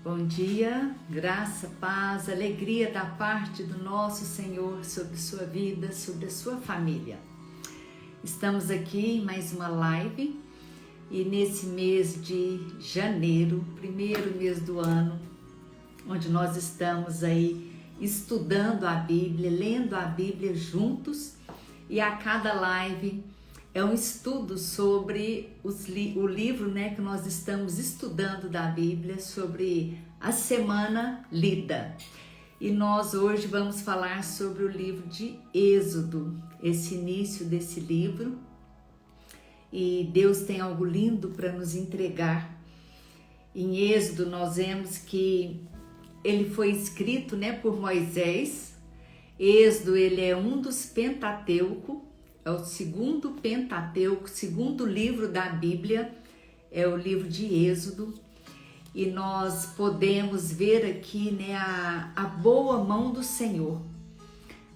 Bom dia, graça, paz, alegria da parte do nosso Senhor sobre sua vida, sobre a sua família. Estamos aqui em mais uma live e nesse mês de janeiro, primeiro mês do ano, onde nós estamos aí estudando a Bíblia, lendo a Bíblia juntos, e a cada live é um estudo sobre o livro, que nós estamos estudando da Bíblia, sobre a semana lida. E nós hoje vamos falar sobre o livro de Êxodo, esse início desse livro. E Deus tem algo lindo para nos entregar. Em Êxodo nós vemos que ele foi escrito, por Moisés. Êxodo, ele é um dos Pentateuco, é o segundo Pentateuco, segundo livro da Bíblia, é o livro de Êxodo. E nós podemos ver aqui a boa mão do Senhor,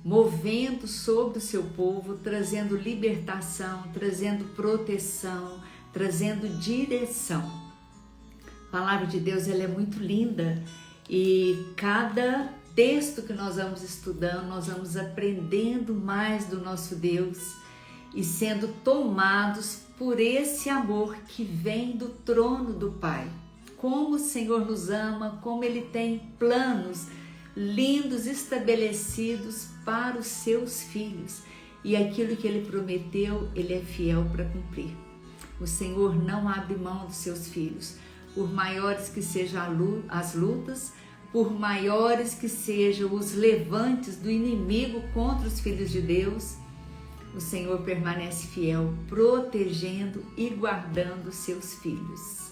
movendo sobre o seu povo, trazendo libertação, trazendo proteção, trazendo direção. A palavra de Deus, ela é muito linda, e cada texto que nós vamos estudando, nós vamos aprendendo mais do nosso Deus e sendo tomados por esse amor que vem do trono do Pai. Como o Senhor nos ama, como Ele tem planos lindos estabelecidos para os seus filhos. E aquilo que Ele prometeu, Ele é fiel para cumprir. O Senhor não abre mão dos seus filhos. Por maiores que sejam as lutas, por maiores que sejam os levantes do inimigo contra os filhos de Deus, o Senhor permanece fiel, protegendo e guardando seus filhos.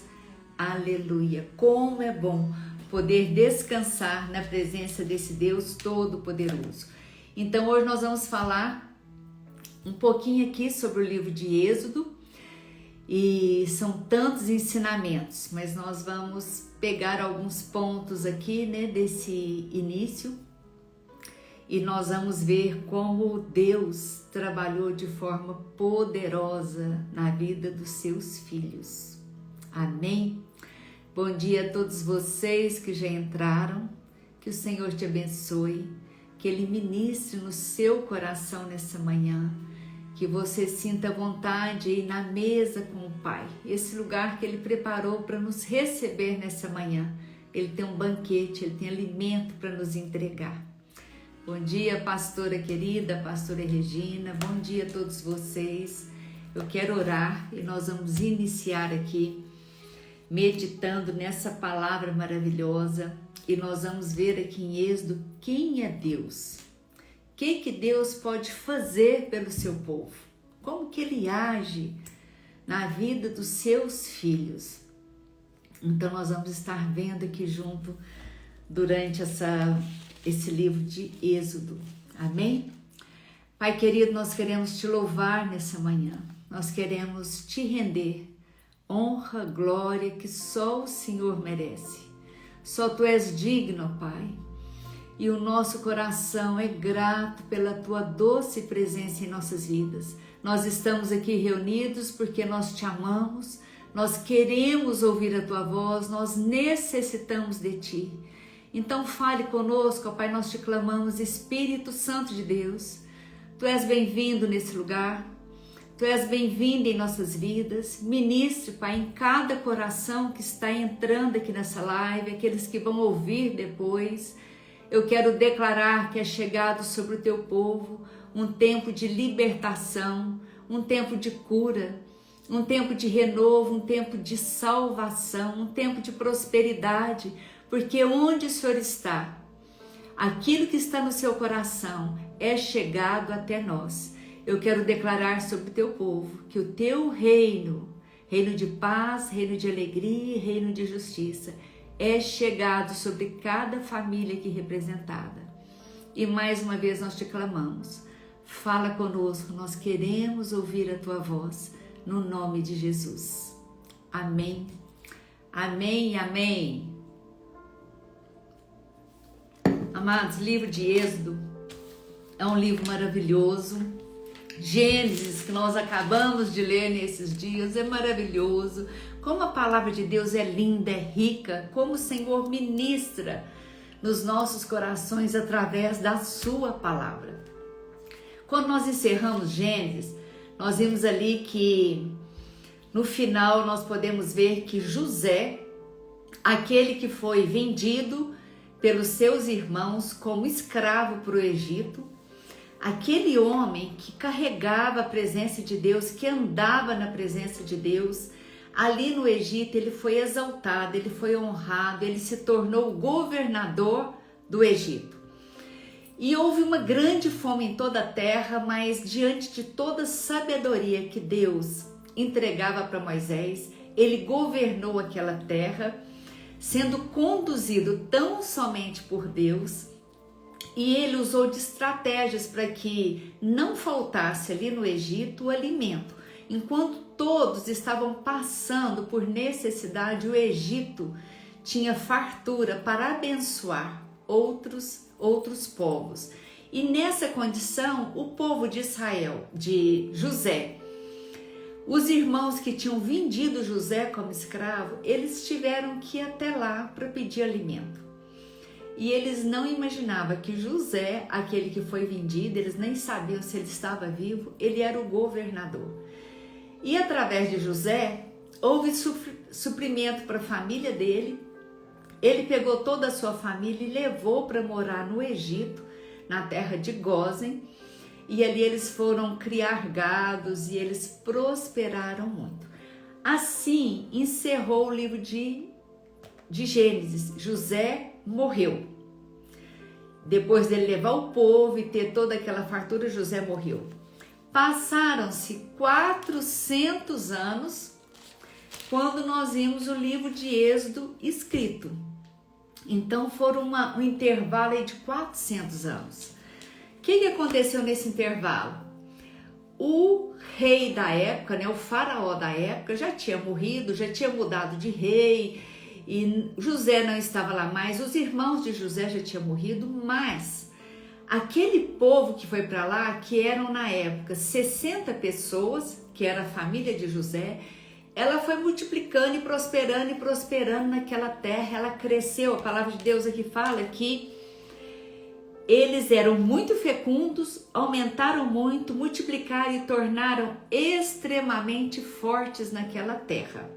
Aleluia! Como é bom poder descansar na presença desse Deus Todo-Poderoso. Então hoje nós vamos falar um pouquinho aqui sobre o livro de Êxodo, e são tantos ensinamentos, mas nós vamos pegar alguns pontos aqui, desse início, e nós vamos ver como Deus trabalhou de forma poderosa na vida dos seus filhos. Amém? Bom dia a todos vocês que já entraram, que o Senhor te abençoe, que Ele ministre no seu coração nessa manhã, que você sinta vontade de ir na mesa com o Pai, esse lugar que Ele preparou para nos receber nessa manhã. Ele tem um banquete, Ele tem alimento para nos entregar. Bom dia, pastora querida, pastora Regina, bom dia a todos vocês. Eu quero orar e nós vamos iniciar aqui, meditando nessa palavra maravilhosa, e nós vamos ver aqui em Êxodo quem é Deus. O que Deus pode fazer pelo seu povo? Como que Ele age na vida dos seus filhos? Então nós vamos estar vendo aqui junto durante esse livro de Êxodo. Amém? Pai querido, nós queremos te louvar nessa manhã. Nós queremos te render honra, glória que só o Senhor merece. Só Tu és digno, Pai. E o nosso coração é grato pela Tua doce presença em nossas vidas. Nós estamos aqui reunidos porque nós Te amamos, nós queremos ouvir a Tua voz, nós necessitamos de Ti. Então fale conosco, ó Pai, nós Te clamamos, Espírito Santo de Deus. Tu és bem-vindo nesse lugar, Tu és bem-vindo em nossas vidas. Ministre, Pai, em cada coração que está entrando aqui nessa live, aqueles que vão ouvir depois. Eu quero declarar que é chegado sobre o Teu povo um tempo de libertação, um tempo de cura, um tempo de renovo, um tempo de salvação, um tempo de prosperidade, porque onde o Senhor está, aquilo que está no seu coração é chegado até nós. Eu quero declarar sobre o Teu povo que o Teu reino, reino de paz, reino de alegria e reino de justiça, é chegado sobre cada família aqui representada. E mais uma vez nós Te clamamos, fala conosco, nós queremos ouvir a Tua voz, no nome de Jesus. Amém, amém, amém. Amados, livro de Êxodo é um livro maravilhoso, Gênesis, que nós acabamos de ler nesses dias, é maravilhoso. Como a palavra de Deus é linda, é rica, como o Senhor ministra nos nossos corações através da sua palavra. Quando nós encerramos Gênesis, nós vimos ali que no final nós podemos ver que José, aquele que foi vendido pelos seus irmãos como escravo para o Egito, aquele homem que carregava a presença de Deus, que andava na presença de Deus, ali no Egito ele foi exaltado, ele foi honrado, ele se tornou governador do Egito. E houve uma grande fome em toda a terra, mas diante de toda a sabedoria que Deus entregava para Moisés, ele governou aquela terra, sendo conduzido tão somente por Deus, e ele usou de estratégias para que não faltasse ali no Egito o alimento. Enquanto todos estavam passando por necessidade, o Egito tinha fartura para abençoar outros povos. E nessa condição, o povo de Israel, de José, os irmãos que tinham vendido José como escravo, eles tiveram que ir até lá para pedir alimento. E eles não imaginavam que José, aquele que foi vendido, eles nem sabiam se ele estava vivo, ele era o governador. E através de José, houve suprimento para a família dele. Ele pegou toda a sua família e levou para morar no Egito, na terra de Gósen, e ali eles foram criar gados e eles prosperaram muito. Assim encerrou o livro de Gênesis. José morreu. Depois dele levar o povo e ter toda aquela fartura, José morreu. Passaram-se 400 anos quando nós vimos o livro de Êxodo escrito. Então foram um intervalo aí de 400 anos. O que aconteceu nesse intervalo? O rei da época, o faraó da época já tinha morrido, já tinha mudado de rei, e José não estava lá mais, os irmãos de José já tinham morrido, mas aquele povo que foi para lá, que eram na época 60 pessoas, que era a família de José, ela foi multiplicando e prosperando naquela terra, ela cresceu. A palavra de Deus aqui fala que eles eram muito fecundos, aumentaram muito, multiplicaram e tornaram extremamente fortes naquela terra.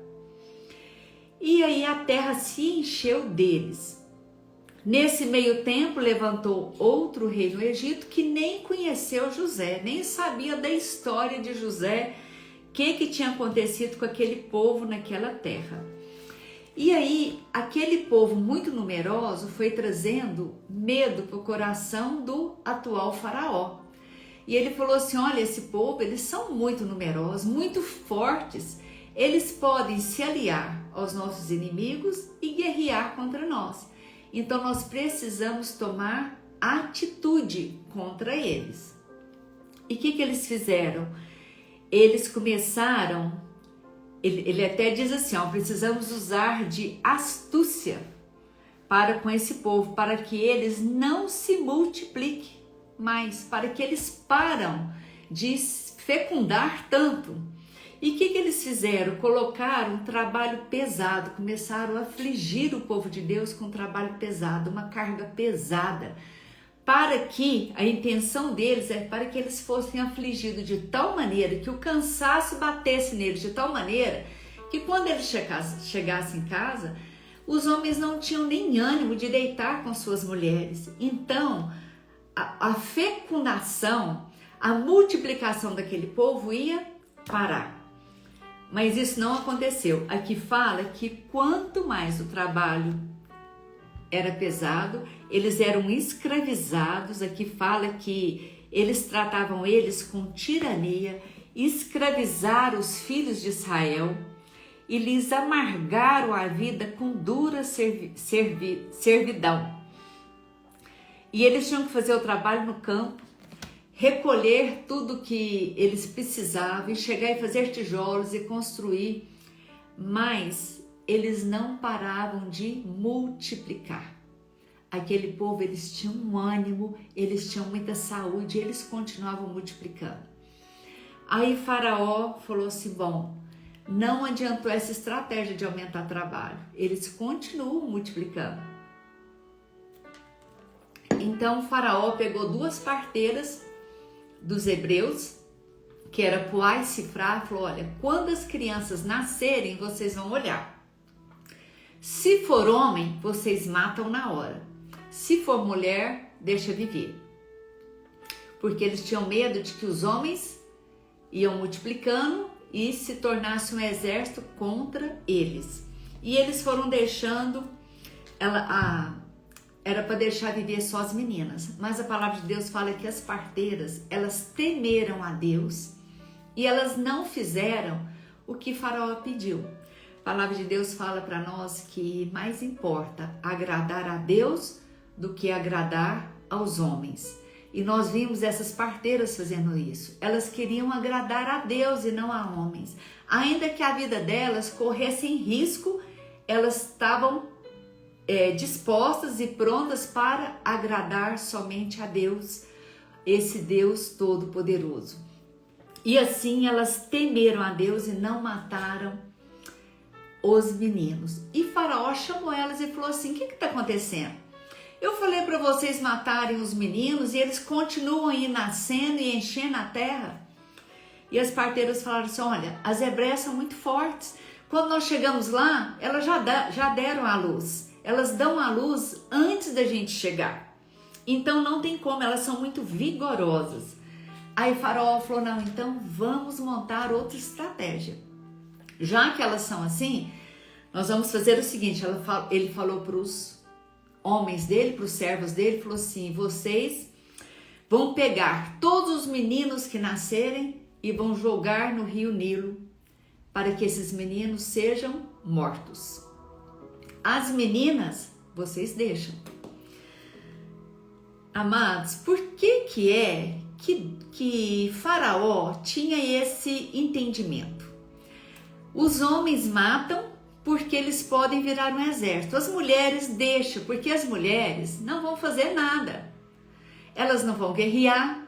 E aí a terra se encheu deles. Nesse meio tempo levantou outro rei no Egito que nem conheceu José, nem sabia da história de José, o que tinha acontecido com aquele povo naquela terra. E aí aquele povo muito numeroso foi trazendo medo para o coração do atual faraó. E ele falou assim, olha, esse povo, eles são muito numerosos, muito fortes, eles podem se aliar aos nossos inimigos e guerrear contra nós. Então nós precisamos tomar atitude contra eles. E o que eles fizeram? Eles começaram, ele até diz assim, precisamos usar de astúcia para com esse povo, para que eles não se multipliquem mais, para que eles param de fecundar tanto. E o que eles fizeram? Colocaram um trabalho pesado, começaram a afligir o povo de Deus com um trabalho pesado, uma carga pesada, para que a intenção deles é para que eles fossem afligidos de tal maneira, que o cansaço batesse neles de tal maneira, que quando eles chegassem em casa, os homens não tinham nem ânimo de deitar com suas mulheres. Então, a fecundação, a multiplicação daquele povo ia parar. Mas isso não aconteceu. Aqui fala que quanto mais o trabalho era pesado, eles eram escravizados. Aqui fala que eles tratavam eles com tirania, escravizaram os filhos de Israel e lhes amargaram a vida com dura servidão. E eles tinham que fazer o trabalho no campo, recolher tudo que eles precisavam e chegar e fazer tijolos e construir, mas eles não paravam de multiplicar. Aquele povo, eles tinham um ânimo, eles tinham muita saúde, eles continuavam multiplicando. Aí Faraó falou assim, bom, não adiantou essa estratégia de aumentar trabalho. Eles continuam multiplicando. Então Faraó pegou 2 parteiras dos hebreus, que era Puá e Cifrá, falou, olha, quando as crianças nascerem, vocês vão olhar. Se for homem, vocês matam na hora. Se for mulher, deixa viver. Porque eles tinham medo de que os homens iam multiplicando e se tornasse um exército contra eles. E eles foram deixando, era para deixar viver só as meninas. Mas a palavra de Deus fala que as parteiras, elas temeram a Deus e elas não fizeram o que Faraó pediu. A palavra de Deus fala para nós que mais importa agradar a Deus do que agradar aos homens. E nós vimos essas parteiras fazendo isso. Elas queriam agradar a Deus e não a homens. Ainda que a vida delas corresse em risco, elas estavam dispostas e prontas para agradar somente a Deus, esse Deus Todo-Poderoso. E assim elas temeram a Deus e não mataram os meninos. E Faraó chamou elas e falou assim, o que está acontecendo? Eu falei para vocês matarem os meninos e eles continuam aí nascendo e enchendo a terra. E as parteiras falaram assim, olha, as hebreias são muito fortes. Quando nós chegamos lá, elas já deram a luz. Elas dão a luz antes da gente chegar. Então não tem como, elas são muito vigorosas. Aí Faraó falou, não, então vamos montar outra estratégia. Já que elas são assim, nós vamos fazer o seguinte, ele falou para os homens dele, para os servos dele, falou assim, vocês vão pegar todos os meninos que nascerem e vão jogar no rio Nilo para que esses meninos sejam mortos. As meninas, vocês deixam. Amados, por que é que Faraó tinha esse entendimento? Os homens matam porque eles podem virar um exército. As mulheres deixam, porque as mulheres não vão fazer nada. Elas não vão guerrear.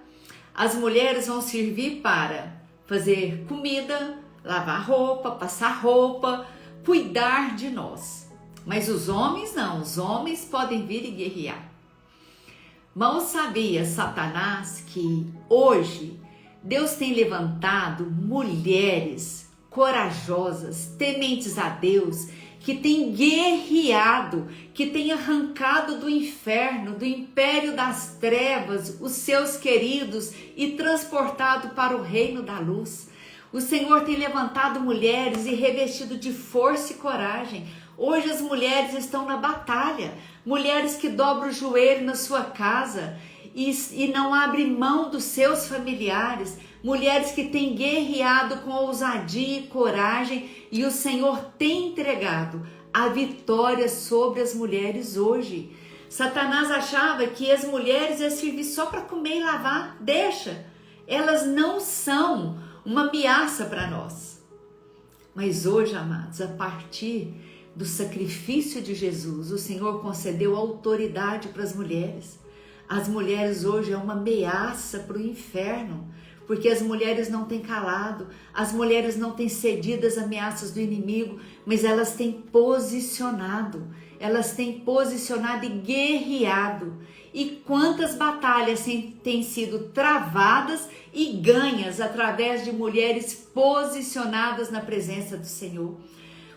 As mulheres vão servir para fazer comida, lavar roupa, passar roupa, cuidar de nós. Mas os homens não, os homens podem vir e guerrear. Mal sabia Satanás que hoje Deus tem levantado mulheres corajosas, tementes a Deus, que têm guerreado, que têm arrancado do inferno, do império das trevas, os seus queridos e transportado para o reino da luz. O Senhor tem levantado mulheres e revestido de força e coragem. Hoje as mulheres estão na batalha, mulheres que dobram o joelho na sua casa e não abrem mão dos seus familiares, mulheres que têm guerreado com ousadia e coragem, e o Senhor tem entregado a vitória sobre as mulheres hoje. Satanás achava que as mulheres iam servir só para comer e lavar. Deixa, elas não são uma ameaça para nós. Mas hoje, amados, a partir do sacrifício de Jesus, o Senhor concedeu autoridade para as mulheres. As mulheres hoje é uma ameaça para o inferno, porque as mulheres não têm calado, as mulheres não têm cedido às ameaças do inimigo, mas elas têm posicionado e guerreado. E quantas batalhas têm sido travadas e ganhas através de mulheres posicionadas na presença do Senhor.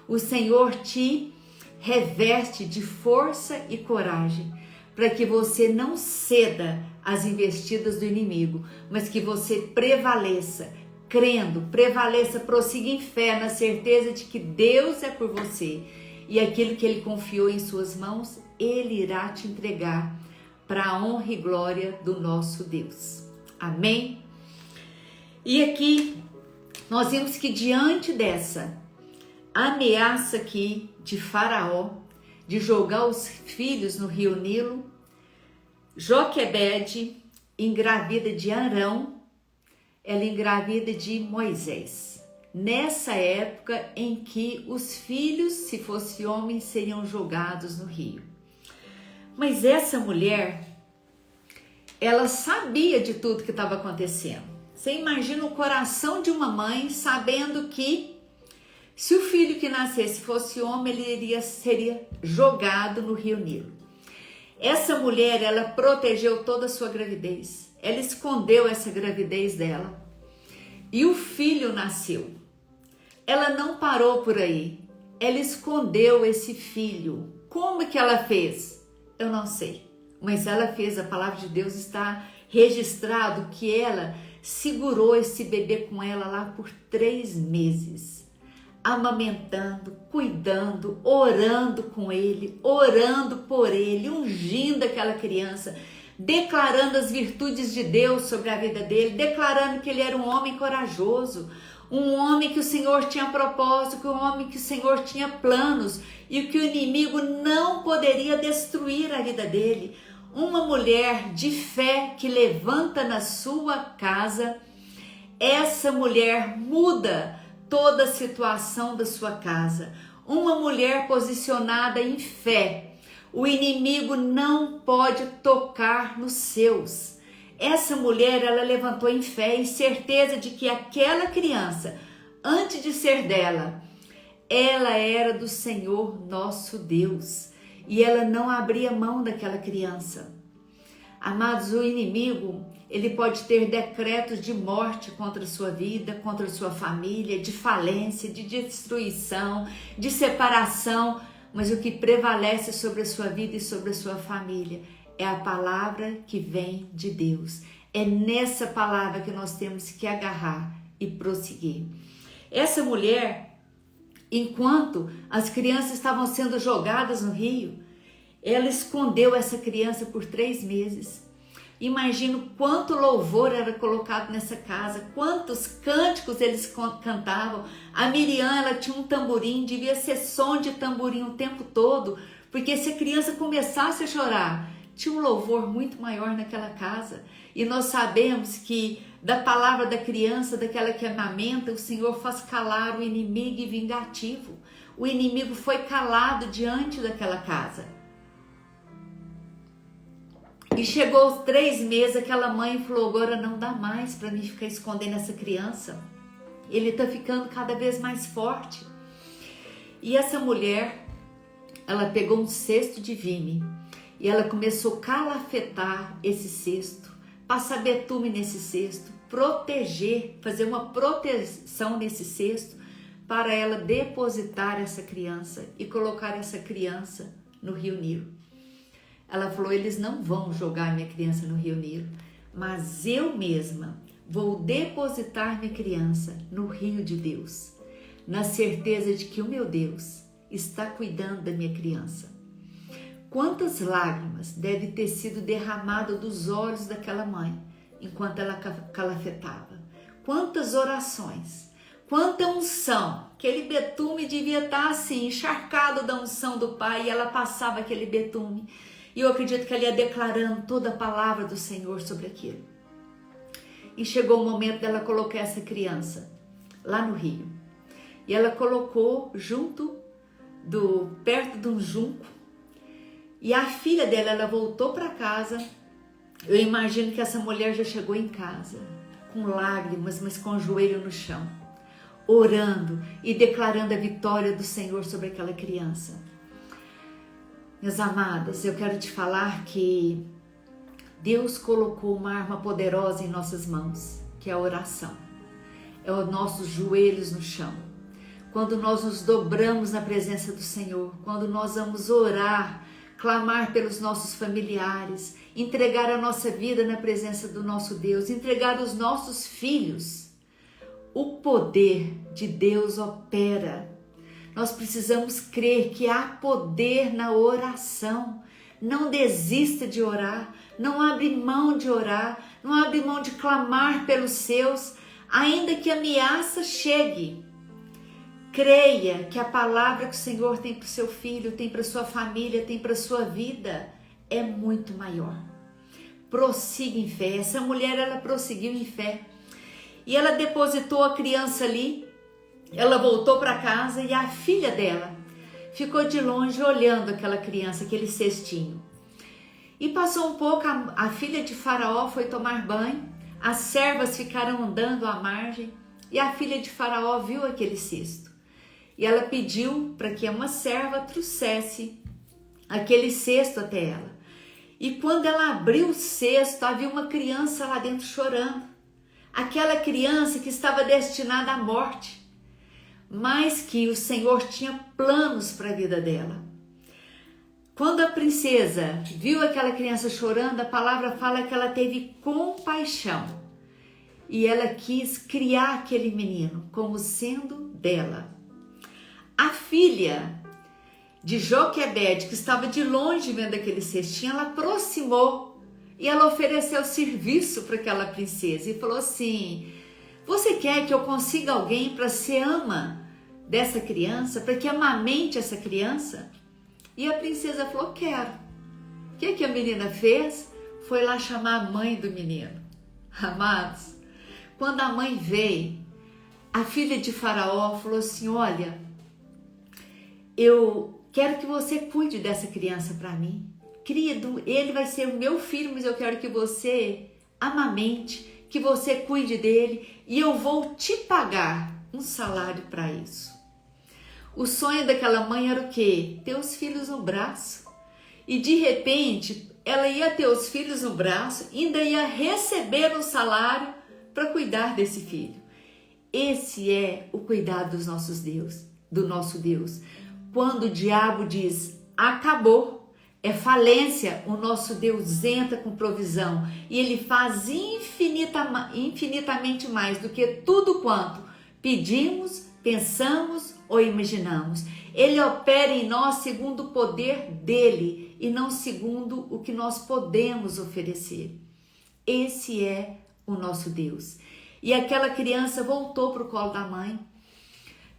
O Senhor te reveste de força e coragem para que você não ceda às investidas do inimigo, mas que você prevaleça, crendo, prossiga em fé, na certeza de que Deus é por você e aquilo que Ele confiou em suas mãos, Ele irá te entregar para a honra e glória do nosso Deus. Amém? E aqui nós vimos que diante dessa ameaça aqui de Faraó, de jogar os filhos no rio Nilo, Joquebede engravida de Arão, ela engravida de Moisés. Nessa época em que os filhos, se fosse homem, seriam jogados no rio. Mas essa mulher, ela sabia de tudo que estava acontecendo. Você imagina o coração de uma mãe sabendo que se o filho que nascesse fosse homem, ele seria jogado no Rio Nilo. Essa mulher, ela protegeu toda a sua gravidez. Ela escondeu essa gravidez dela. E o filho nasceu. Ela não parou por aí. Ela escondeu esse filho. Como que ela fez? Eu não sei. Mas ela fez, a palavra de Deus está registrado que ela segurou esse bebê com ela lá por 3 meses, amamentando, cuidando, orando com ele, orando por ele, ungindo aquela criança, declarando as virtudes de Deus sobre a vida dele, declarando que ele era um homem corajoso, um homem que o Senhor tinha propósito, um homem que o Senhor tinha planos e que o inimigo não poderia destruir a vida dele. Uma mulher de fé que levanta na sua casa, essa mulher muda toda a situação da sua casa. Uma mulher posicionada em fé, o inimigo não pode tocar nos seus. Essa mulher, ela levantou em fé, em certeza de que aquela criança, antes de ser dela, ela era do Senhor nosso Deus. E ela não abria mão daquela criança. Amados, o inimigo, ele pode ter decretos de morte contra a sua vida, contra a sua família, de falência, de destruição, de separação, mas o que prevalece sobre a sua vida e sobre a sua família é a palavra que vem de Deus. É nessa palavra que nós temos que agarrar e prosseguir. Essa mulher, enquanto as crianças estavam sendo jogadas no rio, ela escondeu essa criança por 3 meses. Imagino quanto louvor era colocado nessa casa, quantos cânticos eles cantavam. A Miriam, ela tinha um tamborim, devia ser som de tamborim o tempo todo, porque se a criança começasse a chorar, tinha um louvor muito maior naquela casa. E nós sabemos que da palavra da criança, daquela que amamenta, o Senhor faz calar o inimigo e vingativo. O inimigo foi calado diante daquela casa. E chegou aos 3 meses, aquela mãe falou, agora não dá mais para mim ficar escondendo essa criança. Ele está ficando cada vez mais forte. E essa mulher, ela pegou um cesto de vime e ela começou a calafetar esse cesto, passar betume nesse cesto, proteger, fazer uma proteção nesse cesto para ela depositar essa criança e colocar essa criança no Rio Nilo. Ela falou, eles não vão jogar minha criança no Rio Nilo, mas eu mesma vou depositar minha criança no Rio de Deus, na certeza de que o meu Deus está cuidando da minha criança. Quantas lágrimas deve ter sido derramado dos olhos daquela mãe enquanto ela calafetava? Quantas orações, quanta unção, aquele betume devia estar assim, encharcado da unção do Pai, e ela passava aquele betume. E eu acredito que ela ia declarando toda a palavra do Senhor sobre aquilo. E chegou o momento dela colocar essa criança lá no rio. E ela colocou perto de um junco. E a filha dela, ela voltou para casa. Eu imagino que essa mulher já chegou em casa, com lágrimas, mas com o joelho no chão, orando e declarando a vitória do Senhor sobre aquela criança. Meus amados, eu quero te falar que Deus colocou uma arma poderosa em nossas mãos, que é a oração. É os nossos joelhos no chão. Quando nós nos dobramos na presença do Senhor, quando nós vamos orar, clamar pelos nossos familiares, entregar a nossa vida na presença do nosso Deus, entregar os nossos filhos, o poder de Deus opera. Nós precisamos crer que há poder na oração. Não desista de orar, não abre mão de orar, não abre mão de clamar pelos seus, ainda que a ameaça chegue. Creia que a palavra que o Senhor tem para o seu filho, tem para a sua família, tem para a sua vida, é muito maior. Prossiga em fé. Essa mulher, ela prosseguiu em fé. E ela depositou a criança ali. Ela voltou para casa e a filha dela ficou de longe olhando aquela criança, aquele cestinho. E passou um pouco, a filha de Faraó foi tomar banho, as servas ficaram andando à margem e a filha de Faraó viu aquele cesto. E ela pediu para que uma serva trouxesse aquele cesto até ela. E quando ela abriu o cesto, havia uma criança lá dentro chorando. Aquela criança que estava destinada à morte, mas que o Senhor tinha planos para a vida dela. Quando a princesa viu aquela criança chorando, a palavra fala que ela teve compaixão e ela quis criar aquele menino como sendo dela. A filha de Joquebede, que estava de longe vendo aquele cestinho, ela aproximou e ela ofereceu serviço para aquela princesa e falou assim: você quer que eu consiga alguém para ser ama dessa criança, para que amamente essa criança? E a princesa falou: quero. O que a menina fez? Foi lá chamar a mãe do menino. Amados, quando a mãe veio, a filha de Faraó falou assim: olha, eu quero que você cuide dessa criança para mim. Querido, ele vai ser o meu filho, mas eu quero que você amamente, que você cuide dele e eu vou te pagar um salário para isso. O sonho daquela mãe era o quê? Ter os filhos no braço. E de repente, ela ia ter os filhos no braço e ainda ia receber um salário para cuidar desse filho. Esse é o cuidado dos nossos Deus, do nosso Deus. Quando o diabo diz, acabou, é falência, o nosso Deus entra com provisão e ele faz infinitamente mais do que tudo quanto pedimos, pensamos ou imaginamos. Ele opera em nós segundo o poder dele e não segundo o que nós podemos oferecer. Esse é o nosso Deus. E aquela criança voltou para o colo da mãe.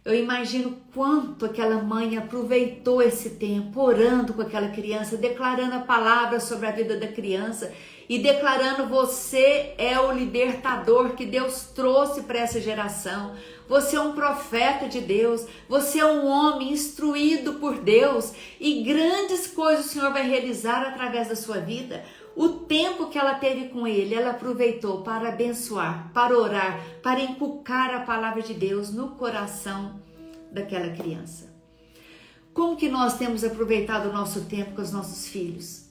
Eu imagino quanto aquela mãe aproveitou esse tempo orando com aquela criança, declarando a palavra sobre a vida da criança e declarando: você é o libertador que Deus trouxe para essa geração. Você é um profeta de Deus, você é um homem instruído por Deus e grandes coisas o Senhor vai realizar através da sua vida. O tempo que ela teve com ele, ela aproveitou para abençoar, para orar, para inculcar a palavra de Deus no coração daquela criança. Como que nós temos aproveitado o nosso tempo com os nossos filhos?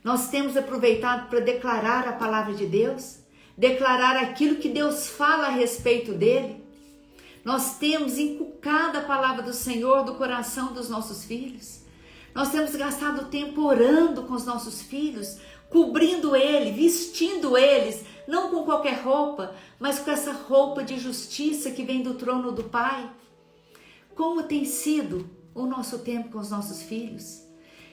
Nós temos aproveitado para declarar a palavra de Deus? Declarar aquilo que Deus fala a respeito dele? Nós temos inculcado a palavra do Senhor do coração dos nossos filhos? Nós temos gastado tempo orando com os nossos filhos, cobrindo eles, vestindo eles, não com qualquer roupa, mas com essa roupa de justiça que vem do trono do Pai. Como tem sido o nosso tempo com os nossos filhos?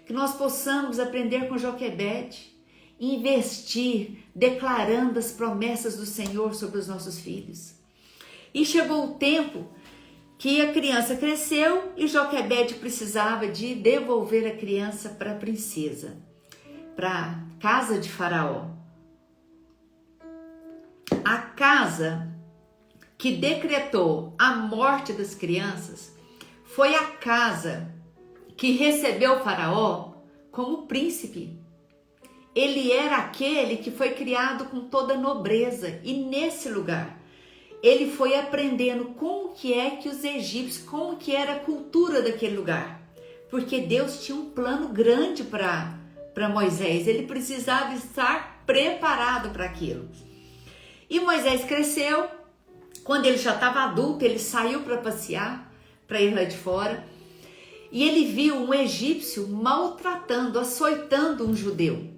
Que nós possamos aprender com Joquebede, investir, declarando as promessas do Senhor sobre os nossos filhos. E chegou o tempo que a criança cresceu e Joquebede precisava de devolver a criança para a princesa, para a casa de Faraó. A casa que decretou a morte das crianças foi a casa que recebeu Faraó como príncipe. Ele era aquele que foi criado com toda nobreza e nesse lugar ele foi aprendendo como que é que os egípcios, como que era a cultura daquele lugar, porque Deus tinha um plano grande para Moisés, ele precisava estar preparado para aquilo. E Moisés cresceu, quando ele já estava adulto, ele saiu para passear, para ir lá de fora, e ele viu um egípcio maltratando, açoitando um judeu.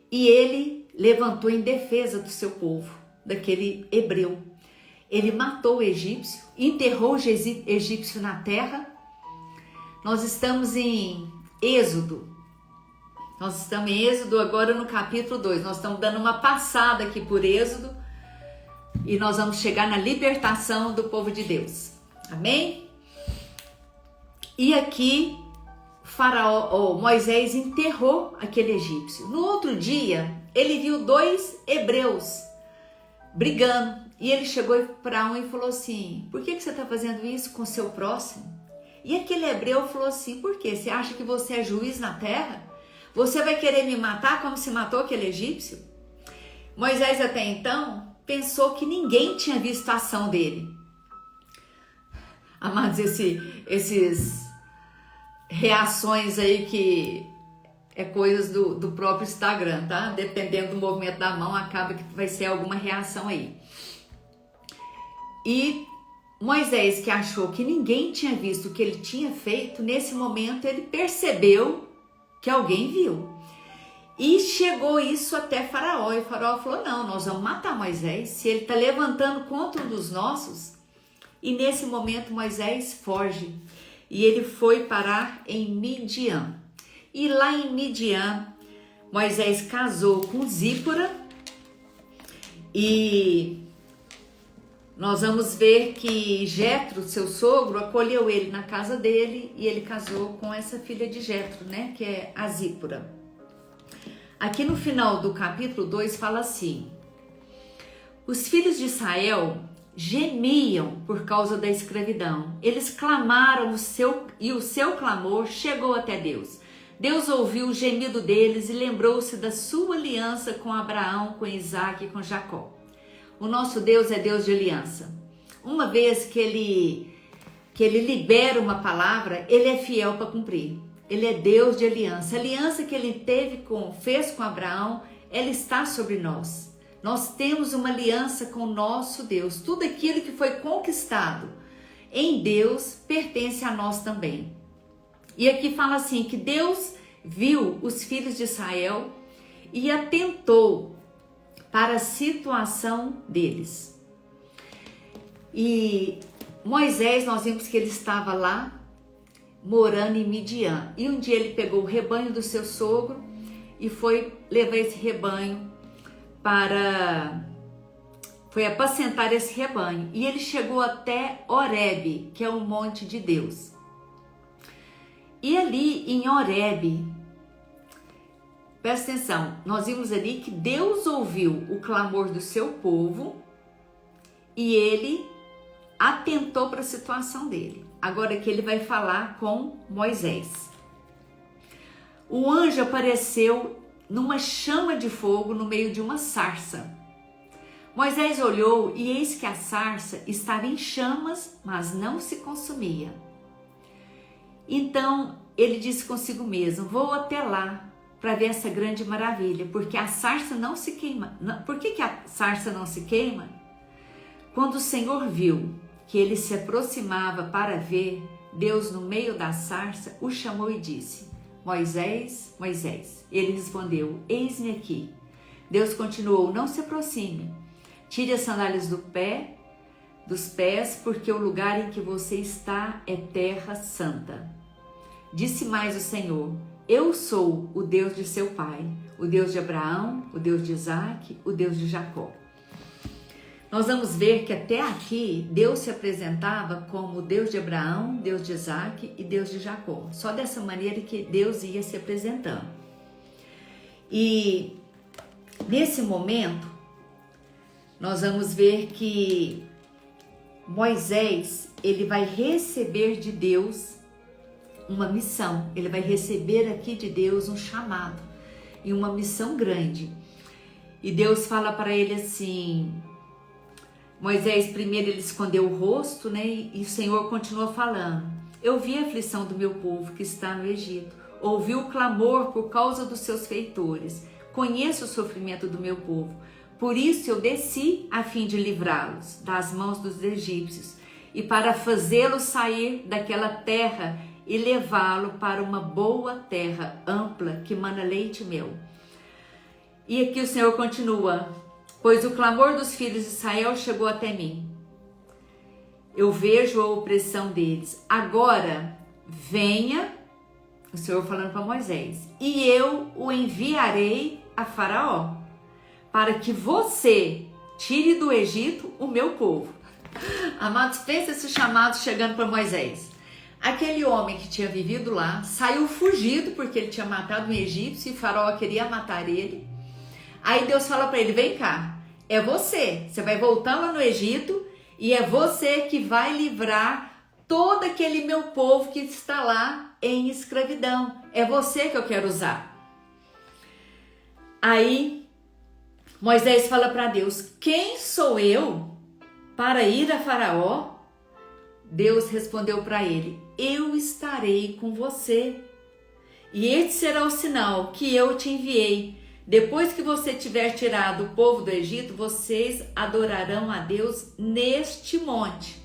E ele levantou em defesa do seu povo, daquele hebreu. Ele matou o egípcio, enterrou o egípcio na terra. Nós estamos em Êxodo. Nós estamos em Êxodo agora no capítulo 2. Nós estamos dando uma passada aqui por Êxodo e nós vamos chegar na libertação do povo de Deus. Amém? E aqui Moisés enterrou aquele egípcio. No outro dia, ele viu 2 hebreus brigando. E ele chegou para um e falou assim: por que você está fazendo isso com o seu próximo? E aquele hebreu falou assim: por quê? Você acha que você é juiz na terra? Você vai querer me matar como se matou aquele egípcio? Moisés até então pensou que ninguém tinha visto a ação dele. Amados, esses reações aí que é coisas do próprio Instagram, tá? Dependendo do movimento da mão, acaba que vai ser alguma reação aí. E Moisés, que achou que ninguém tinha visto o que ele tinha feito, nesse momento ele percebeu que alguém viu. E chegou isso até Faraó, e Faraó falou, não, nós vamos matar Moisés, se ele está levantando contra um dos nossos. E nesse momento Moisés foge, e ele foi parar em Midian. E lá em Midian, Moisés casou com Zípora, e nós vamos ver que Jetro, seu sogro, acolheu ele na casa dele, e ele casou com essa filha de Jetro, né, que é a Zípora. Aqui no final do capítulo 2 fala assim: os filhos de Israel gemiam por causa da escravidão. Eles clamaram e o seu clamor chegou até Deus. Deus ouviu o gemido deles e lembrou-se da sua aliança com Abraão, com Isaque e com Jacó. O nosso Deus é Deus de aliança. Uma vez que ele libera uma palavra, ele é fiel para cumprir. Ele é Deus de aliança. A aliança que ele fez com Abraão, ela está sobre nós. Nós temos uma aliança com o nosso Deus. Tudo aquilo que foi conquistado em Deus pertence a nós também. E aqui fala assim, que Deus viu os filhos de Israel e atentou para a situação deles. E Moisés, nós vimos que ele estava lá, morando em Midian. E um dia ele pegou o rebanho do seu sogro e foi levar esse rebanho foi apacentar esse rebanho. E ele chegou até Horebe, que é o monte de Deus. E ali em Horebe, presta atenção, nós vimos ali que Deus ouviu o clamor do seu povo e ele atentou para a situação dele. Agora que ele vai falar com Moisés. O anjo apareceu numa chama de fogo no meio de uma sarça. Moisés olhou e eis que a sarça estava em chamas, mas não se consumia. Então ele disse consigo mesmo, vou até lá para ver essa grande maravilha, porque a sarça não se queima. Por que a sarça não se queima? Quando o Senhor viu que ele se aproximava para ver, Deus no meio da sarça o chamou e disse, Moisés, Moisés. Ele respondeu, eis-me aqui. Deus continuou, não se aproxime, tire as sandálias dos pés, porque o lugar em que você está é terra santa. Disse mais o Senhor, eu sou o Deus de seu pai, o Deus de Abraão, o Deus de Isaque, o Deus de Jacó. Nós vamos ver que até aqui Deus se apresentava como Deus de Abraão, Deus de Isaque e Deus de Jacó. Só dessa maneira que Deus ia se apresentando. E nesse momento, nós vamos ver que Moisés, ele vai receber de Deus uma missão. Ele vai receber aqui de Deus um chamado e uma missão grande. E Deus fala para ele assim... Moisés, primeiro ele escondeu o rosto, né? E o Senhor continua falando. Eu vi a aflição do meu povo que está no Egito. Ouvi o clamor por causa dos seus feitores. Conheço o sofrimento do meu povo. Por isso eu desci a fim de livrá-los das mãos dos egípcios e para fazê-los sair daquela terra e levá-lo para uma boa terra ampla que mana leite e mel. E aqui o Senhor continua. Pois o clamor dos filhos de Israel chegou até mim. Eu vejo a opressão deles. Agora, venha, o Senhor falando para Moisés, e eu o enviarei a Faraó, para que você tire do Egito o meu povo. Amados, pensa esse chamado chegando para Moisés. Aquele homem que tinha vivido lá, saiu fugido porque ele tinha matado um egípcio e Faraó queria matar ele. Aí Deus fala para ele, vem cá, é você vai voltar lá no Egito e é você que vai livrar todo aquele meu povo que está lá em escravidão. É você que eu quero usar. Aí Moisés fala para Deus: quem sou eu para ir a Faraó? Deus respondeu para ele: eu estarei com você. E este será o sinal que eu te enviei. Depois que você tiver tirado o povo do Egito, vocês adorarão a Deus neste monte.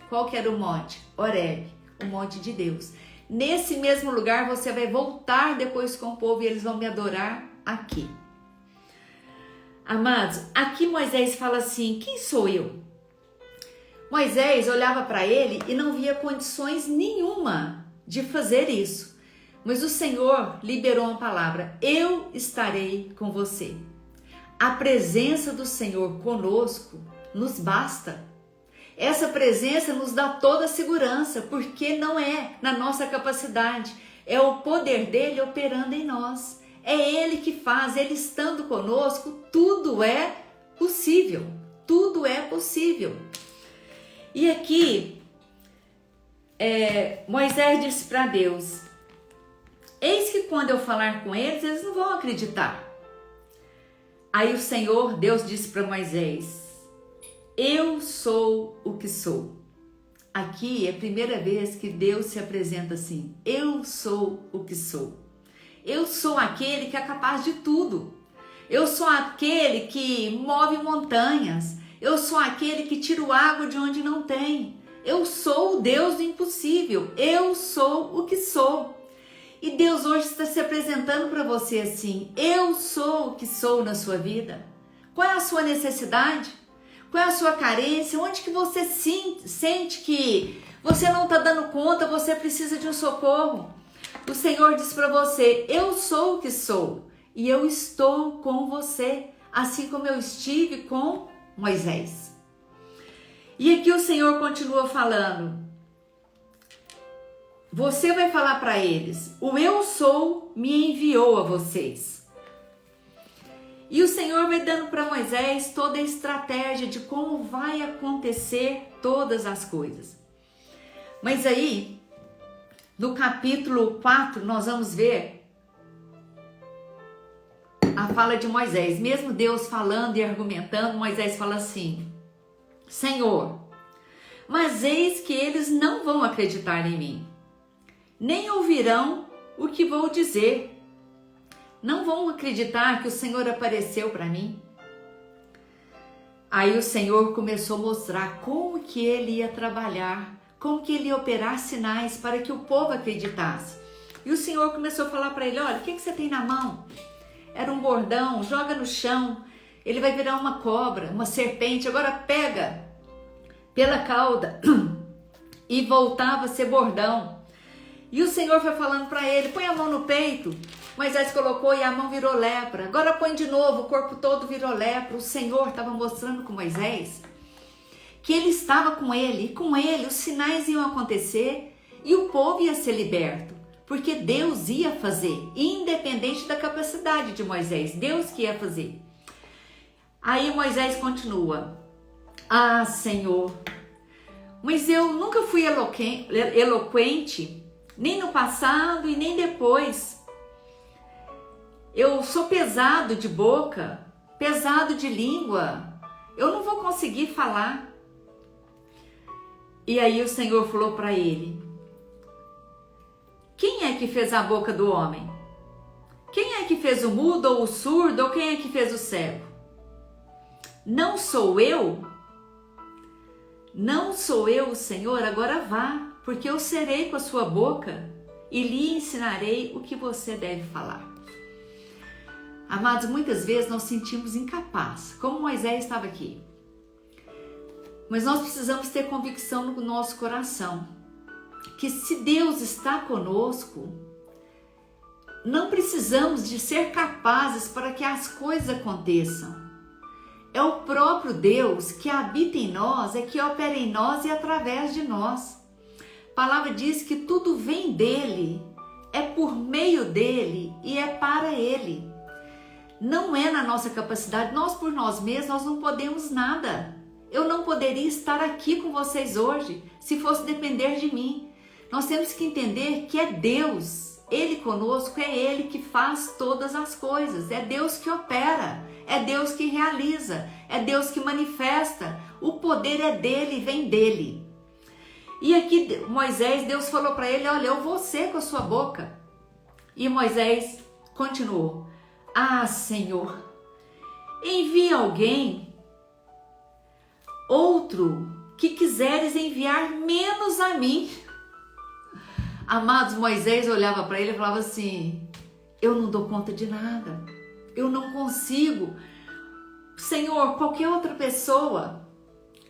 Qual que era o monte? Horebe, o monte de Deus. Nesse mesmo lugar você vai voltar depois com o povo e eles vão me adorar aqui. Amados, aqui Moisés fala assim: quem sou eu? Moisés olhava para ele e não via condições nenhuma de fazer isso. Mas o Senhor liberou uma palavra: eu estarei com você. A presença do Senhor conosco nos basta. Essa presença nos dá toda a segurança, porque não é na nossa capacidade, é o poder dele operando em nós. É ele que faz, ele estando conosco, tudo é possível. Tudo é possível. E aqui, Moisés disse para Deus: eis que quando eu falar com eles, eles não vão acreditar. Aí o Senhor, Deus disse para Moisés: eu sou o que sou. Aqui é a primeira vez que Deus se apresenta assim: eu sou o que sou. Eu sou aquele que é capaz de tudo. Eu sou aquele que move montanhas. Eu sou aquele que tira água de onde não tem. Eu sou o Deus do impossível. Eu sou o que sou. E Deus hoje está se apresentando para você assim: eu sou o que sou na sua vida. Qual é a sua necessidade? Qual é a sua carência? Onde que você sente que você não está dando conta, você precisa de um socorro? O Senhor diz para você: eu sou o que sou e eu estou com você, assim como eu estive com Moisés. E aqui o Senhor continua falando: você vai falar para eles, o eu sou me enviou a vocês. E o Senhor vai dando para Moisés toda a estratégia de como vai acontecer todas as coisas. Mas aí, no capítulo 4, nós vamos ver a fala de Moisés. Mesmo Deus falando e argumentando, Moisés fala assim: Senhor, mas eis que eles não vão acreditar em mim, nem ouvirão o que vou dizer. Não vão acreditar que o Senhor apareceu para mim. Aí o Senhor começou a mostrar como que ele ia trabalhar, como que ele ia operar sinais para que o povo acreditasse. E o Senhor começou a falar para ele: olha, o que você tem na mão? Era um bordão, joga no chão, ele vai virar uma cobra, uma serpente. Agora pega pela cauda e voltava a ser bordão. E o Senhor foi falando para ele: põe a mão no peito. Moisés colocou e a mão virou lepra. Agora põe de novo, o corpo todo virou lepra. O Senhor estava mostrando com Moisés que ele estava com ele, e com ele os sinais iam acontecer e o povo ia ser liberto, porque Deus ia fazer, independente da capacidade de Moisés, Deus que ia fazer. Aí Moisés continua: ah, Senhor, mas eu nunca fui eloquente, nem no passado e nem depois. Eu sou pesado de boca, pesado de língua, eu não vou conseguir falar. E aí o Senhor falou para ele: quem é que fez a boca do homem? Quem é que fez o mudo ou o surdo, ou quem é que fez o cego? Não sou eu? Não sou eu o Senhor? Agora vá, porque eu serei com a sua boca e lhe ensinarei o que você deve falar. Amados, muitas vezes nós sentimos incapazes, como Moisés estava aqui. Mas nós precisamos ter convicção no nosso coração que se Deus está conosco, não precisamos de ser capazes para que as coisas aconteçam. É o próprio Deus que habita em nós, é que opera em nós e através de nós. A palavra diz que tudo vem dele, é por meio dele e é para ele. Não é na nossa capacidade, nós por nós mesmos nós não podemos nada. Eu não poderia estar aqui com vocês hoje se fosse depender de mim. Nós temos que entender que é Deus Ele conosco, é Ele que faz todas as coisas, é Deus que opera, é Deus que realiza, é Deus que manifesta, o poder é dele, vem dele. E aqui Moisés, Deus falou para ele, olha, eu vou ser com a sua boca. E Moisés continuou, ah, Senhor, envia alguém, outro que quiseres enviar menos a mim. Amados, Moisés olhava para ele e falava assim, eu não dou conta de nada, eu não consigo. Senhor, qualquer outra pessoa.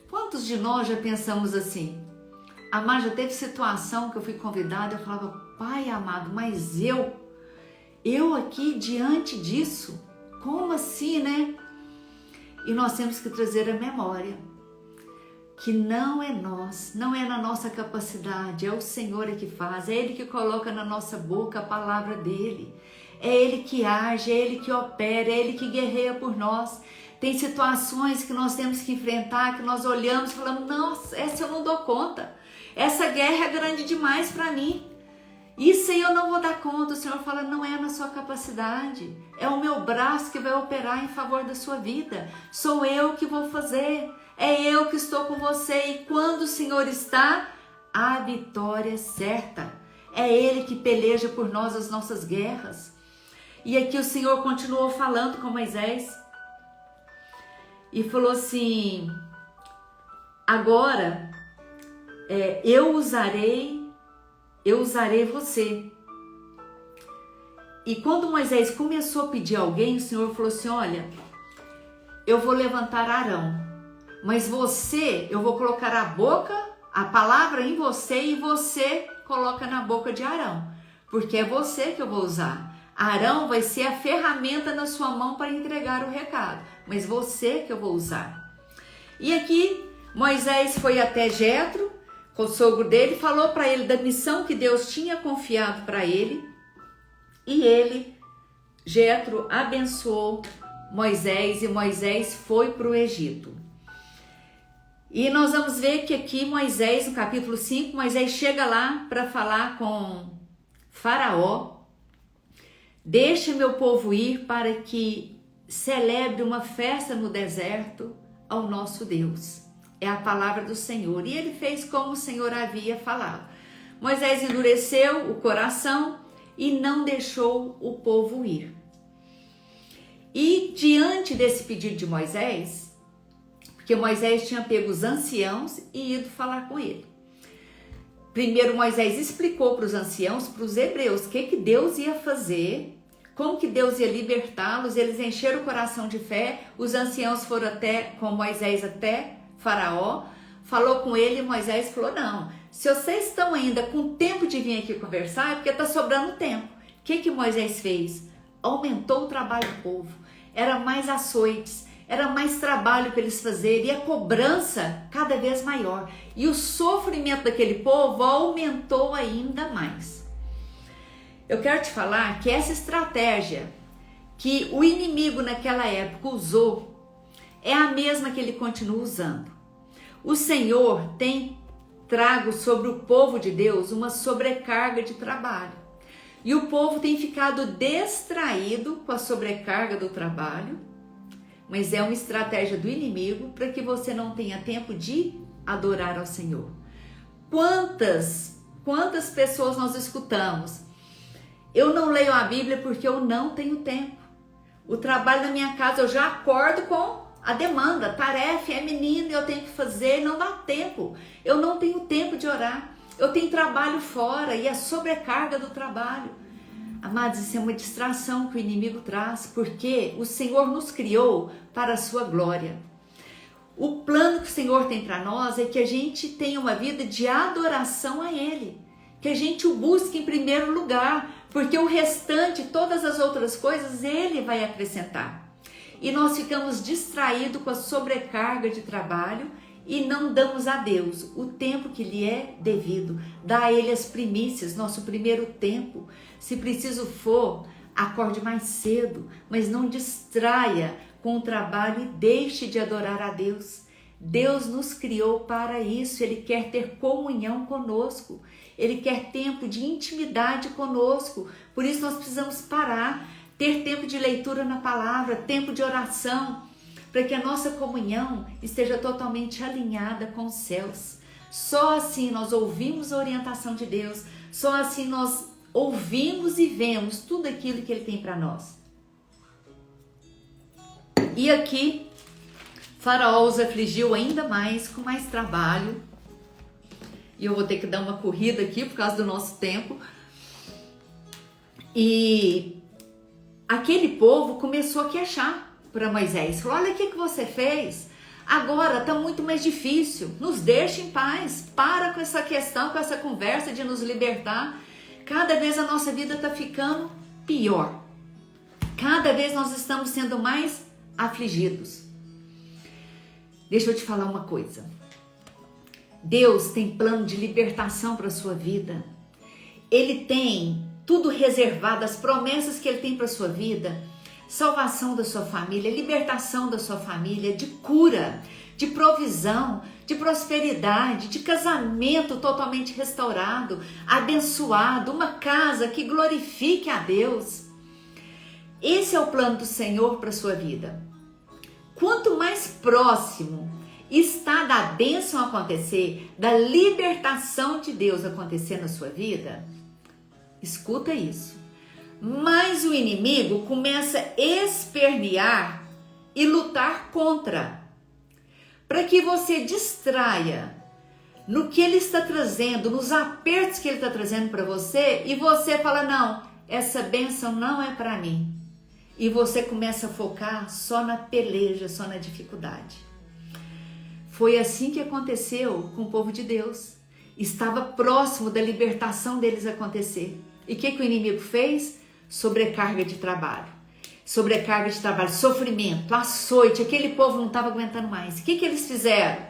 Quantos de nós já pensamos assim? Amado, já teve situação que eu fui convidada, eu falava, pai amado, mas eu aqui diante disso, como assim, né? E nós temos que trazer a memória que não é nós, não é na nossa capacidade, é o Senhor que faz, é Ele que coloca na nossa boca a palavra dEle, é Ele que age, é Ele que opera, é Ele que guerreia por nós. Tem situações que nós temos que enfrentar, que nós olhamos e falamos, nossa, essa eu não dou conta, essa guerra é grande demais para mim, isso aí eu não vou dar conta. O Senhor fala, não é na sua capacidade, é o meu braço que vai operar em favor da sua vida, sou eu que vou fazer, é eu que estou com você, e quando o Senhor está, a vitória é certa, é Ele que peleja por nós as nossas guerras. E aqui o Senhor continuou falando com Moisés, e falou assim, agora eu usarei você. E quando Moisés começou a pedir a alguém, o Senhor falou assim, olha, eu vou levantar Arão, mas você, eu vou colocar a palavra em você, e você coloca na boca de Arão, porque é você que eu vou usar. Arão vai ser a ferramenta na sua mão para entregar o recado, mas você que eu vou usar. E aqui Moisés foi até Jetro, com o sogro dele, falou para ele da missão que Deus tinha confiado para ele, e Jetro, abençoou Moisés, e Moisés foi para o Egito. E nós vamos ver que aqui Moisés, no capítulo 5, Moisés chega lá para falar com Faraó, deixa meu povo ir para que celebre uma festa no deserto ao nosso Deus. É a palavra do Senhor. E ele fez como o Senhor havia falado. Moisés endureceu o coração e não deixou o povo ir. E diante desse pedido de Moisés, porque Moisés tinha pego os anciãos e ido falar com ele. Primeiro Moisés explicou para os anciãos, para os hebreus, o que Deus ia fazer, como que Deus ia libertá-los. Eles encheram o coração de fé. Os anciãos foram com Moisés até Faraó, falou com ele, e Moisés falou, não, se vocês estão ainda com tempo de vir aqui conversar, é porque está sobrando tempo. O que Moisés fez? Aumentou o trabalho do povo, era mais açoites, era mais trabalho para eles fazerem, e a cobrança cada vez maior, e o sofrimento daquele povo aumentou ainda mais. Eu quero te falar que essa estratégia que o inimigo naquela época usou é a mesma que ele continua usando. O Senhor tem trago sobre o povo de Deus uma sobrecarga de trabalho. E o povo tem ficado distraído com a sobrecarga do trabalho, mas é uma estratégia do inimigo para que você não tenha tempo de adorar ao Senhor. Quantas pessoas nós escutamos? Eu não leio a Bíblia porque eu não tenho tempo. O trabalho da minha casa, eu já acordo com a demanda, tarefa, é menino, eu tenho que fazer, não dá tempo. Eu não tenho tempo de orar. Eu tenho trabalho fora e a sobrecarga do trabalho. Amados, isso é uma distração que o inimigo traz, porque o Senhor nos criou para a sua glória. O plano que o Senhor tem para nós é que a gente tenha uma vida de adoração a Ele, que a gente o busque em primeiro lugar, porque o restante, todas as outras coisas, Ele vai acrescentar. E nós ficamos distraídos com a sobrecarga de trabalho e não damos a Deus o tempo que lhe é devido. Dá a Ele as primícias, nosso primeiro tempo. Se preciso for, acorde mais cedo, mas não distraia com o trabalho e deixe de adorar a Deus. Deus nos criou para isso, Ele quer ter comunhão conosco. Ele quer tempo de intimidade conosco. Por isso nós precisamos parar, ter tempo de leitura na palavra, tempo de oração, para que a nossa comunhão esteja totalmente alinhada com os céus. Só assim nós ouvimos a orientação de Deus, só assim nós ouvimos e vemos tudo aquilo que Ele tem para nós. E aqui, Faraó os afligiu ainda mais, com mais trabalho. E eu vou ter que dar uma corrida aqui por causa do nosso tempo. E aquele povo começou a queixar para Moisés. Falou, olha o que você fez. Agora está muito mais difícil. Nos deixe em paz. Para com essa questão, com essa conversa de nos libertar. Cada vez a nossa vida está ficando pior. Cada vez nós estamos sendo mais afligidos. Deixa eu te falar uma coisa. Deus tem plano de libertação para a sua vida. Ele tem tudo reservado, as promessas que Ele tem para a sua vida. Salvação da sua família, libertação da sua família, de cura, de provisão, de prosperidade, de casamento totalmente restaurado, abençoado, uma casa que glorifique a Deus. Esse é o plano do Senhor para a sua vida. Quanto mais próximo está da bênção acontecer, da libertação de Deus acontecer na sua vida, escuta isso, mas o inimigo começa a espernear e lutar contra, para que você distraia no que ele está trazendo, nos apertos que ele está trazendo para você, e você fala, não, essa bênção não é para mim, e você começa a focar só na peleja, só na dificuldade. Foi assim que aconteceu com o povo de Deus. Estava próximo da libertação deles acontecer. E o que o inimigo fez? Sobrecarga de trabalho. Sobrecarga de trabalho, sofrimento, açoite. Aquele povo não estava aguentando mais. O que eles fizeram?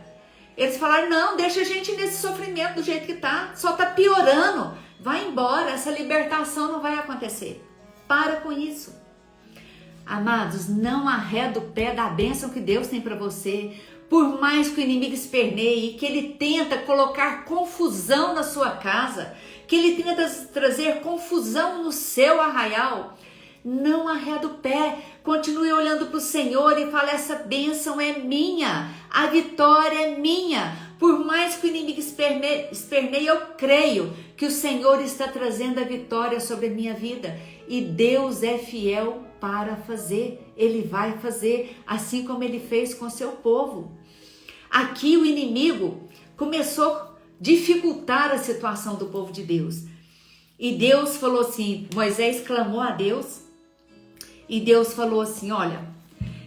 Eles falaram, não, deixa a gente nesse sofrimento do jeito que está. Só está piorando. Vai embora, essa libertação não vai acontecer. Para com isso. Amados, não arreda o pé da bênção que Deus tem para você. Por mais que o inimigo esperneie, que ele tenta colocar confusão na sua casa, que ele tenta trazer confusão no seu arraial, não arreda o pé, continue olhando para o Senhor e fale, essa bênção é minha, a vitória é minha. Por mais que o inimigo esperneie, eu creio que o Senhor está trazendo a vitória sobre a minha vida. E Deus é fiel para fazer, Ele vai fazer, assim como Ele fez com o seu povo. Aqui o inimigo começou a dificultar a situação do povo de Deus. E Deus falou assim, Moisés clamou a Deus, e Deus falou assim, olha,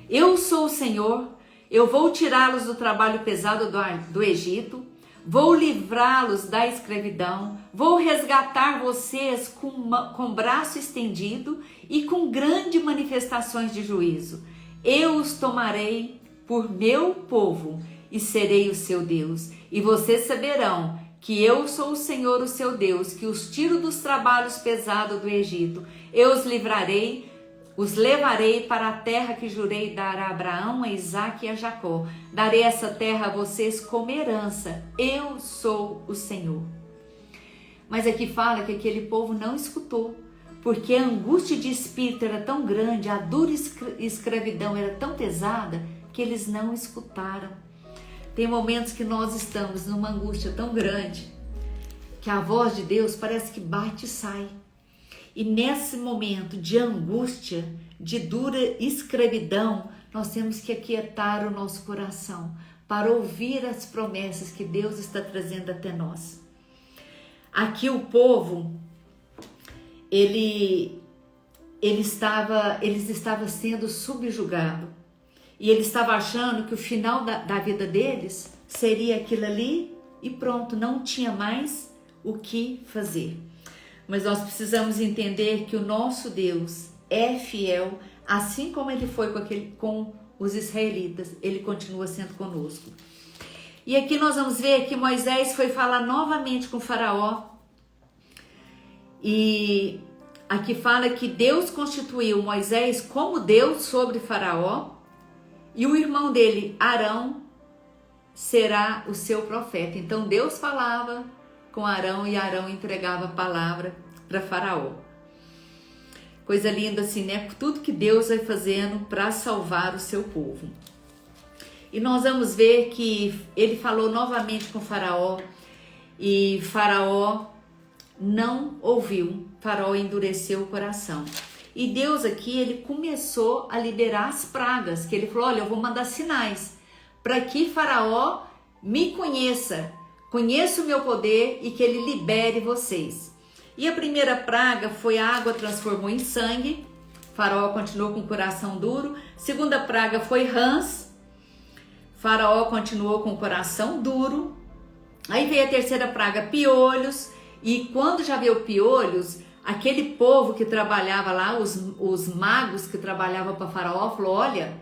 eu sou o Senhor, eu vou tirá-los do trabalho pesado do Egito, vou livrá-los da escravidão, vou resgatar vocês com braço estendido e com grandes manifestações de juízo. Eu os tomarei por meu povo e serei o seu Deus. E vocês saberão que eu sou o Senhor, o seu Deus, que os tiro dos trabalhos pesados do Egito. Eu os livrarei, os levarei para a terra que jurei dar a Abraão, a Isaque e a Jacó. Darei essa terra a vocês como herança. Eu sou o Senhor. Mas aqui fala que aquele povo não escutou, porque a angústia de espírito era tão grande, a dura escravidão era tão pesada, que eles não escutaram. Tem momentos que nós estamos numa angústia tão grande, que a voz de Deus parece que bate e sai. E nesse momento de angústia, de dura escravidão, nós temos que aquietar o nosso coração para ouvir as promessas que Deus está trazendo até nós. Aqui o povo, eles estavam sendo subjugados. E ele estava achando que o final da vida deles seria aquilo ali e pronto, não tinha mais o que fazer. Mas nós precisamos entender que o nosso Deus é fiel, assim como ele foi com os israelitas, ele continua sendo conosco. E aqui nós vamos ver que Moisés foi falar novamente com o Faraó. E aqui fala que Deus constituiu Moisés como Deus sobre Faraó. E o irmão dele, Arão, será o seu profeta. Então Deus falava com Arão e Arão entregava a palavra para Faraó. Coisa linda assim, né? Tudo que Deus vai fazendo para salvar o seu povo. E nós vamos ver que ele falou novamente com Faraó e Faraó não ouviu. Faraó endureceu o coração. E Deus aqui, ele começou a liberar as pragas, que ele falou, olha, eu vou mandar sinais para que Faraó me conheça o meu poder e que ele libere vocês. E a primeira praga foi a água transformou em sangue. Faraó continuou com o coração duro. Segunda praga foi rãs. Faraó continuou com o coração duro. Aí veio a terceira praga, piolhos. E quando já veio piolhos, aquele povo que trabalhava lá, os magos que trabalhavam para Faraó, falou, olha,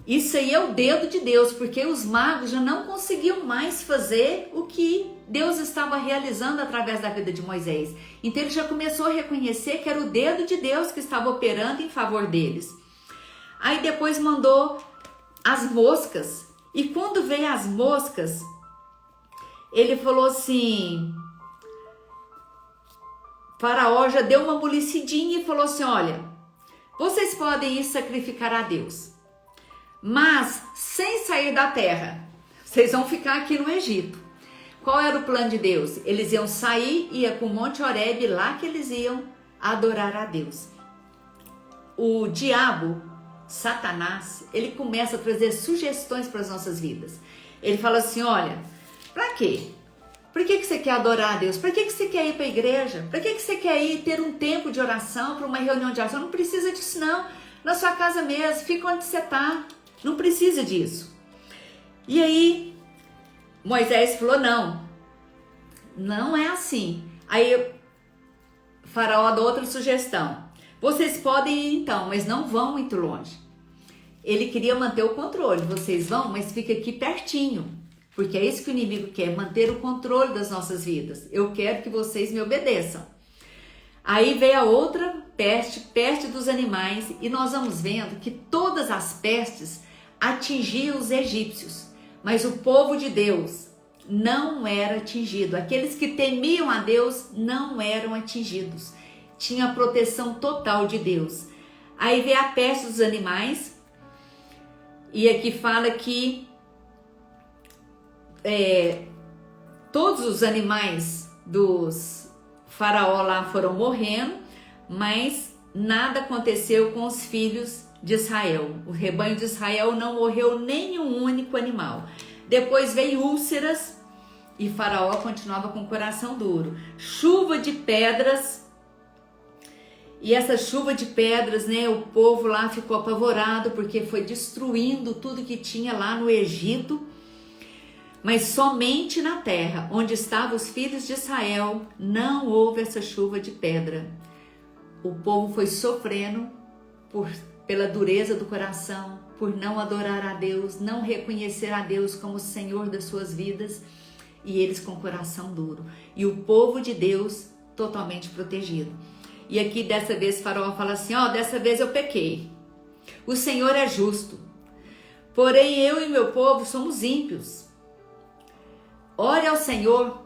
isso aí é o dedo de Deus, porque os magos já não conseguiam mais fazer o que Deus estava realizando através da vida de Moisés. Então ele já começou a reconhecer que era o dedo de Deus que estava operando em favor deles. Aí depois mandou as moscas. E quando veio as moscas, ele falou assim, Faraó já deu uma molicidinha e falou assim, olha, vocês podem ir sacrificar a Deus, mas sem sair da terra, vocês vão ficar aqui no Egito. Qual era o plano de Deus? Eles iam sair, ia para o Monte Horebe, lá que eles iam adorar a Deus. O diabo, Satanás, ele começa a trazer sugestões para as nossas vidas. Ele fala assim, olha, para quê? Por que você quer adorar a Deus? Para que você quer ir para a igreja? Para que você quer ir ter um tempo de oração, para uma reunião de oração? Não precisa disso não, na sua casa mesmo, fica onde você está. Não precisa disso. E aí, Moisés falou, não é assim. Aí, Faraó dá outra sugestão. Vocês podem ir então, mas não vão muito longe. Ele queria manter o controle. Vocês vão, mas fica aqui pertinho. Porque é isso que o inimigo quer, manter o controle das nossas vidas. Eu quero que vocês me obedeçam. Aí veio a outra peste, peste dos animais. E nós vamos vendo que todas as pestes atingiam os egípcios, mas o povo de Deus não era atingido. Aqueles que temiam a Deus não eram atingidos. Tinha a proteção total de Deus. Aí veio a peste dos animais, e aqui fala que todos os animais dos faraó lá foram morrendo, mas nada aconteceu com os filhos de Israel. O rebanho de Israel não morreu nenhum único animal. Depois veio úlceras e Faraó continuava com o coração duro. Chuva de pedras. E essa chuva de pedras, né, o povo lá ficou apavorado porque foi destruindo tudo que tinha lá no Egito. Mas somente na terra onde estavam os filhos de Israel não houve essa chuva de pedra. O povo foi sofrendo pela dureza do coração, por não adorar a Deus, não reconhecer a Deus como Senhor das suas vidas, e eles com o coração duro. E o povo de Deus totalmente protegido. E aqui dessa vez Faraó fala assim, dessa vez eu pequei. O Senhor é justo, porém eu e meu povo somos ímpios. Ore ao Senhor.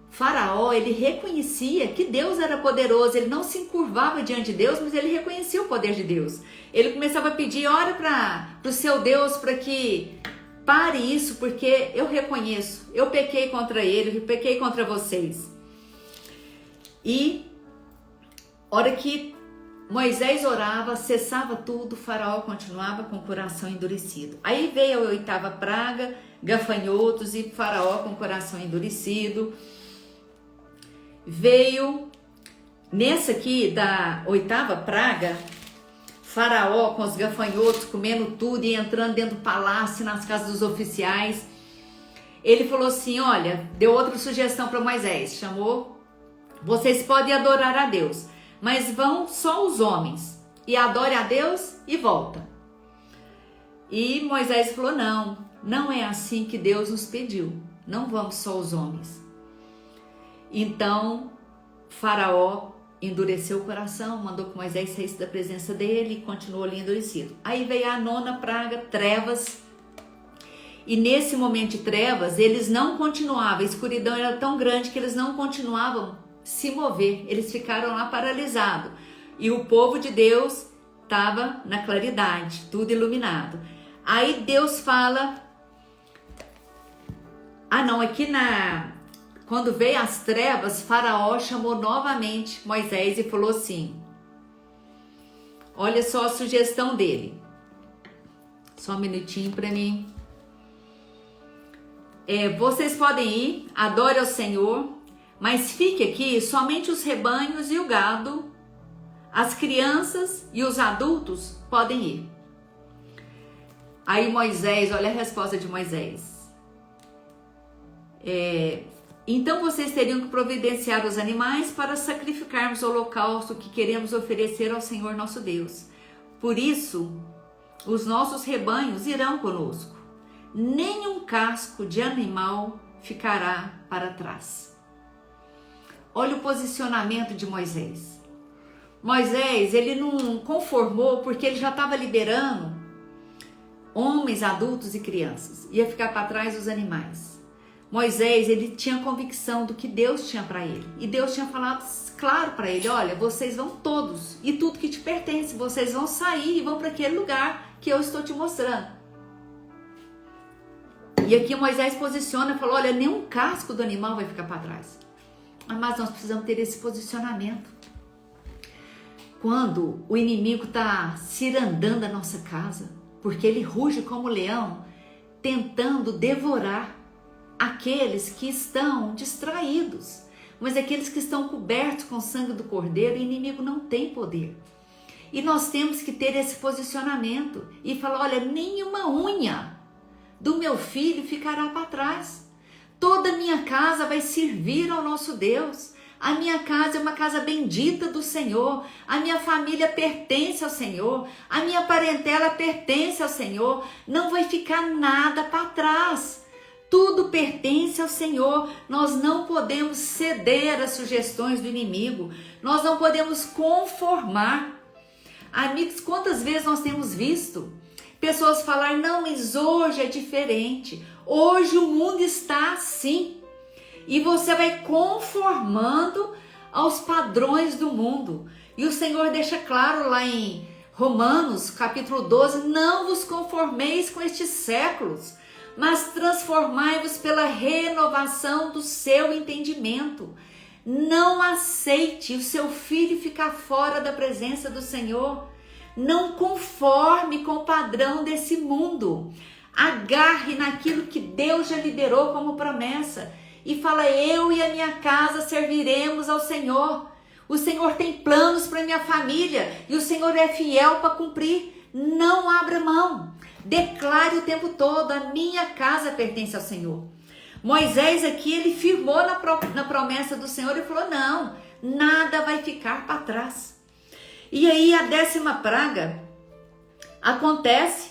Faraó, ele reconhecia que Deus era poderoso, ele não se encurvava diante de Deus, mas ele reconhecia o poder de Deus. Ele começava a pedir, ora para o seu Deus para que pare isso, porque eu reconheço, eu pequei contra ele, eu pequei contra vocês. E hora que Moisés orava, cessava tudo, Faraó continuava com o coração endurecido. Aí veio a oitava praga, gafanhotos, e Faraó com o coração endurecido. Veio nessa aqui da oitava praga, Faraó com os gafanhotos comendo tudo e entrando dentro do palácio, nas casas dos oficiais. Ele falou assim, olha, deu outra sugestão para Moisés, chamou, vocês podem adorar a Deus, mas vão só os homens, e adore a Deus e volta. E Moisés falou, não é assim que Deus nos pediu, não vamos só os homens. Então, Faraó endureceu o coração, mandou que Moisés saísse da presença dele e continuou ali endurecido. Aí veio a nona praga, trevas, E nesse momento de trevas, eles não continuavam, a escuridão era tão grande que eles não continuavam se mover, eles ficaram lá paralisados. E o povo de Deus estava na claridade, tudo iluminado. Aí Deus fala, quando veio as trevas, Faraó chamou novamente Moisés e falou assim, olha só a sugestão dele, só um minutinho para mim. Vocês podem ir, adore ao Senhor, mas fique aqui somente os rebanhos e o gado, as crianças e os adultos podem ir. Aí Moisés, olha a resposta de Moisés. Então vocês teriam que providenciar os animais para sacrificarmos o holocausto que queremos oferecer ao Senhor nosso Deus. Por isso, os nossos rebanhos irão conosco. Nenhum casco de animal ficará para trás. Olha o posicionamento de Moisés. Moisés, ele não conformou porque ele já estava liberando homens, adultos e crianças. Ia ficar para trás os animais. Moisés, ele tinha convicção do que Deus tinha para ele. E Deus tinha falado claro para ele, olha, vocês vão todos e tudo que te pertence, vocês vão sair e vão para aquele lugar que eu estou te mostrando. E aqui Moisés posiciona e falou, olha, nenhum casco do animal vai ficar para trás. Mas nós precisamos ter esse posicionamento. Quando o inimigo está cirandando a nossa casa, porque ele ruge como leão, tentando devorar aqueles que estão distraídos. Mas aqueles que estão cobertos com o sangue do Cordeiro, o inimigo não tem poder. E nós temos que ter esse posicionamento e falar, olha, nenhuma unha do meu filho ficará para trás. Toda a minha casa vai servir ao nosso Deus. A minha casa é uma casa bendita do Senhor. A minha família pertence ao Senhor. A minha parentela pertence ao Senhor. Não vai ficar nada para trás. Tudo pertence ao Senhor. Nós não podemos ceder às sugestões do inimigo. Nós não podemos conformar. Amigos, quantas vezes nós temos visto pessoas falar, não, mas hoje é diferente. Hoje o mundo está assim. E você vai conformando aos padrões do mundo. E o Senhor deixa claro lá em Romanos, capítulo 12, não vos conformeis com estes séculos, mas transformai-vos pela renovação do seu entendimento. Não aceite o seu filho ficar fora da presença do Senhor. Não conforme com o padrão desse mundo. Agarre naquilo que Deus já liberou como promessa. E fala, eu e a minha casa serviremos ao Senhor. O Senhor tem planos para minha família. E o Senhor é fiel para cumprir. Não abra mão. Declare o tempo todo, a minha casa pertence ao Senhor. Moisés aqui, ele firmou na promessa do Senhor e falou, não, nada vai ficar para trás. E aí a 10ª praga acontece,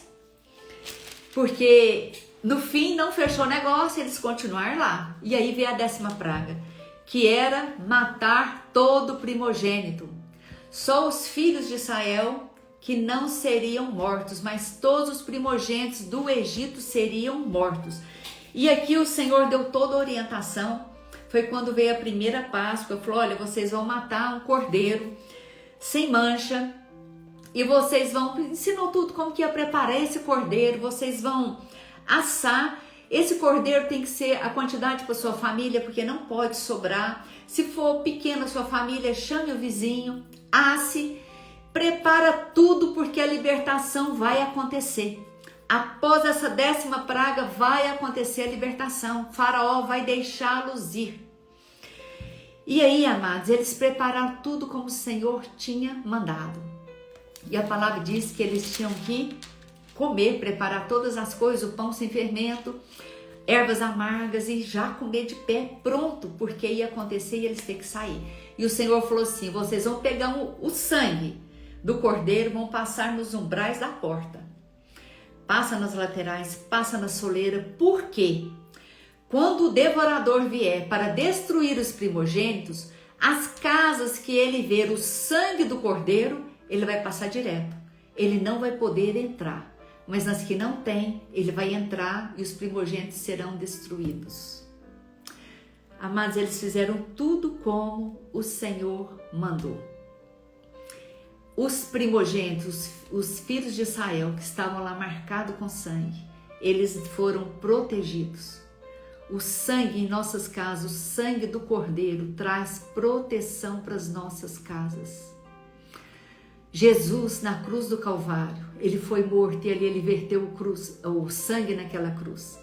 porque no fim não fechou negócio, eles continuaram lá. E aí veio a 10ª praga, que era matar todo primogênito. Só os filhos de Israel que não seriam mortos, mas todos os primogênitos do Egito seriam mortos. E aqui o Senhor deu toda a orientação. Foi quando veio a primeira Páscoa, falou, olha, vocês vão matar um cordeiro sem mancha, e vocês vão, ensinou tudo como que ia preparar esse cordeiro, vocês vão assar. Esse cordeiro tem que ser a quantidade para sua família, porque não pode sobrar. Se for pequena a sua família, chame o vizinho, asse, prepara tudo, porque a libertação vai acontecer. Após essa 10ª praga vai acontecer a libertação. Faraó vai deixá-los ir. E aí, amados, eles prepararam tudo como o Senhor tinha mandado. E a palavra diz que eles tinham que comer, preparar todas as coisas, o pão sem fermento, ervas amargas e já comer de pé, pronto, porque ia acontecer e eles têm que sair. E o Senhor falou assim, vocês vão pegar o sangue do cordeiro, vão passar nos umbrais da porta. Passa nas laterais, passa na soleira. Por quê? Quando o devorador vier para destruir os primogênitos, as casas que ele ver o sangue do cordeiro, ele vai passar direto. Ele não vai poder entrar. mas nas que não tem, ele vai entrar e os primogênitos serão destruídos. Amados, eles fizeram tudo como o Senhor mandou. Os primogênitos, os filhos de Israel que estavam lá marcados com sangue, eles foram protegidos. O sangue em nossas casas, o sangue do Cordeiro traz proteção para as nossas casas. Jesus, na cruz do Calvário, ele foi morto e ali ele verteu o sangue naquela cruz.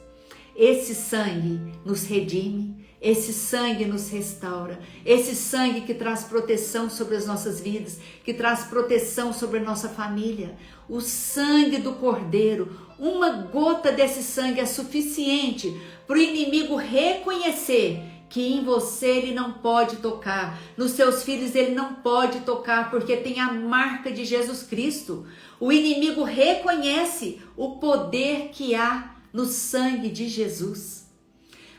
Esse sangue nos redime, esse sangue nos restaura, esse sangue que traz proteção sobre as nossas vidas, que traz proteção sobre a nossa família. O sangue do Cordeiro, uma gota desse sangue é suficiente para o inimigo reconhecer que em você ele não pode tocar, nos seus filhos ele não pode tocar, porque tem a marca de Jesus Cristo. O inimigo reconhece o poder que há no sangue de Jesus.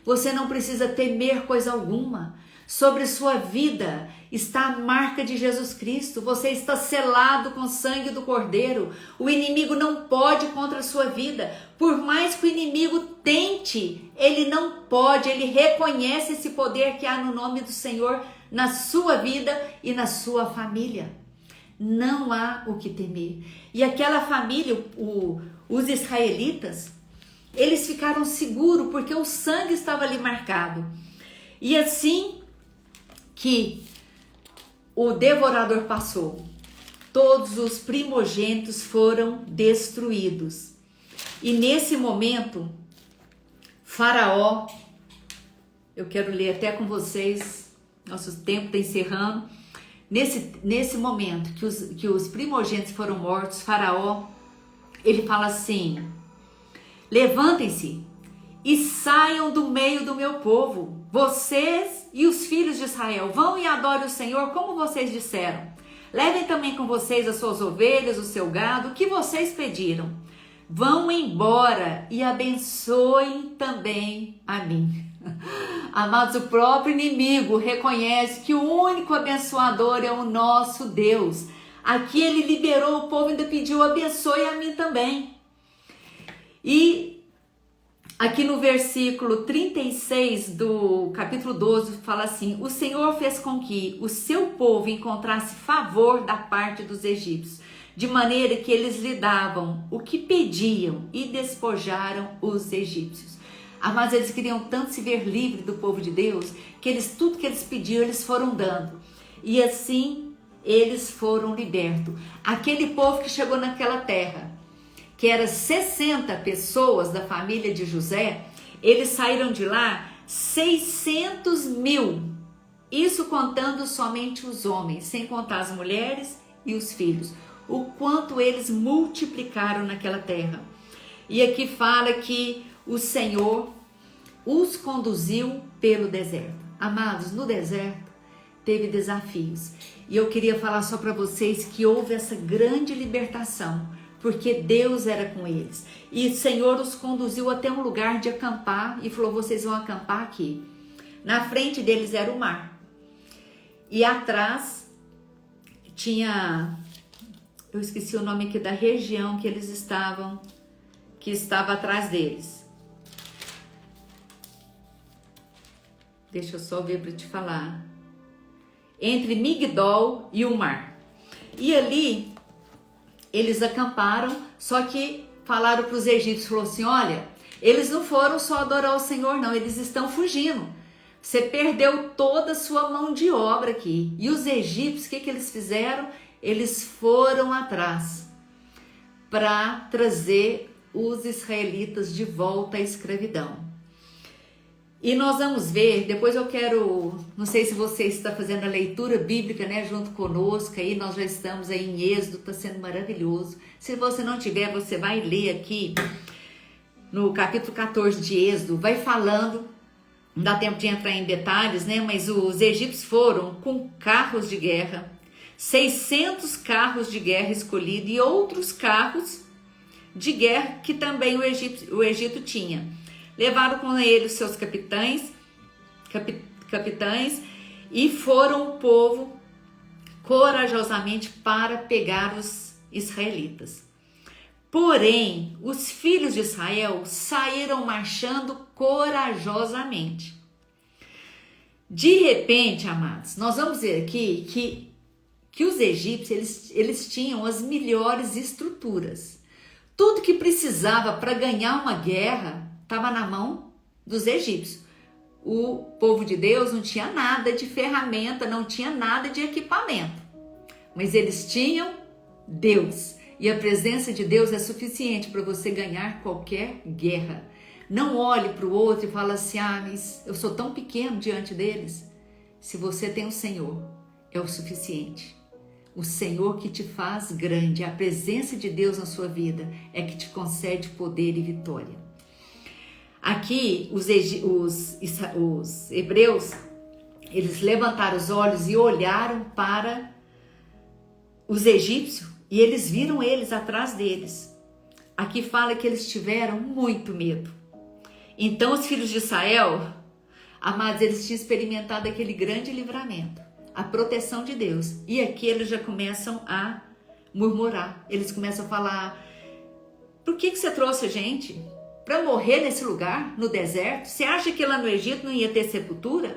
Você não precisa temer coisa alguma. Sobre sua vida está a marca de Jesus Cristo. Você está selado com o sangue do Cordeiro. O inimigo não pode contra a sua vida. Por mais que o inimigo tente, ele não pode. Ele reconhece esse poder que há no nome do Senhor na sua vida e na sua família. Não há o que temer. E aquela família, os israelitas, eles ficaram seguros porque o sangue estava ali marcado. E assim que o devorador passou, todos os primogênitos foram destruídos. E nesse momento, Faraó, eu quero ler até com vocês, nosso tempo está encerrando. Nesse momento que os primogênitos foram mortos, Faraó, ele fala assim: levantem-se e saiam do meio do meu povo, vocês e os filhos de Israel, vão e adorem o Senhor como vocês disseram. Levem também com vocês as suas ovelhas, o seu gado, o que vocês pediram. Vão embora e abençoem também a mim. Amados, o próprio inimigo reconhece que o único abençoador é o nosso Deus. Aqui ele liberou o povo e ainda pediu: abençoe a mim também. E aqui no versículo 36 do capítulo 12 fala assim: o Senhor fez com que o seu povo encontrasse favor da parte dos egípcios, de maneira que eles lhe davam o que pediam e despojaram os egípcios. Mas eles queriam tanto se ver livre do povo de Deus, que tudo que eles pediam, eles foram dando. E assim eles foram libertos. Aquele povo que chegou naquela terra, que eram 60 pessoas da família de José, eles saíram de lá 600 mil. Isso contando somente os homens, sem contar as mulheres e os filhos. O quanto eles multiplicaram naquela terra. E aqui fala que o Senhor os conduziu pelo deserto. Amados, no deserto teve desafios. E eu queria falar só para vocês que houve essa grande libertação, porque Deus era com eles. E o Senhor os conduziu até um lugar de acampar e falou: vocês vão acampar aqui. Na frente deles era o mar. E atrás tinha, eu esqueci o nome aqui da região que eles estavam, que estava atrás deles. Deixa eu só ver para te falar. Entre Migdol e o mar. E ali eles acamparam, só que falaram para os egípcios, falou assim: olha, eles não foram só adorar o Senhor não, eles estão fugindo. Você perdeu toda a sua mão de obra aqui. E os egípcios, o que eles fizeram? Eles foram atrás para trazer os israelitas de volta à escravidão. E nós vamos ver, depois eu quero, não sei se você está fazendo a leitura bíblica, né, junto conosco, aí nós já estamos aí em Êxodo, está sendo maravilhoso. Se você não tiver, você vai ler aqui no capítulo 14 de Êxodo, vai falando, não dá tempo de entrar em detalhes, né, mas os egípcios foram com carros de guerra, 600 carros de guerra escolhidos e outros carros de guerra que também o Egito tinha. Levaram com eles seus capitães e foram o povo corajosamente para pegar os israelitas. Porém, os filhos de Israel saíram marchando corajosamente. De repente, amados, nós vamos ver aqui que os egípcios eles tinham as melhores estruturas. Tudo que precisava para ganhar uma guerra estava na mão dos egípcios. O povo de Deus não tinha nada de ferramenta, não tinha nada de equipamento. Mas eles tinham Deus. E a presença de Deus é suficiente para você ganhar qualquer guerra. Não olhe para o outro e fale assim, mas eu sou tão pequeno diante deles. Se você tem o Senhor, é o suficiente. O Senhor que te faz grande, a presença de Deus na sua vida é que te concede poder e vitória. Aqui, os hebreus, eles levantaram os olhos e olharam para os egípcios e eles viram eles atrás deles. Aqui fala que eles tiveram muito medo. Então, os filhos de Israel, amados, eles tinham experimentado aquele grande livramento, a proteção de Deus. E aqui eles já começam a murmurar. Eles começam a falar, por que você trouxe a gente? Para morrer nesse lugar, no deserto? Você acha que lá no Egito não ia ter sepultura?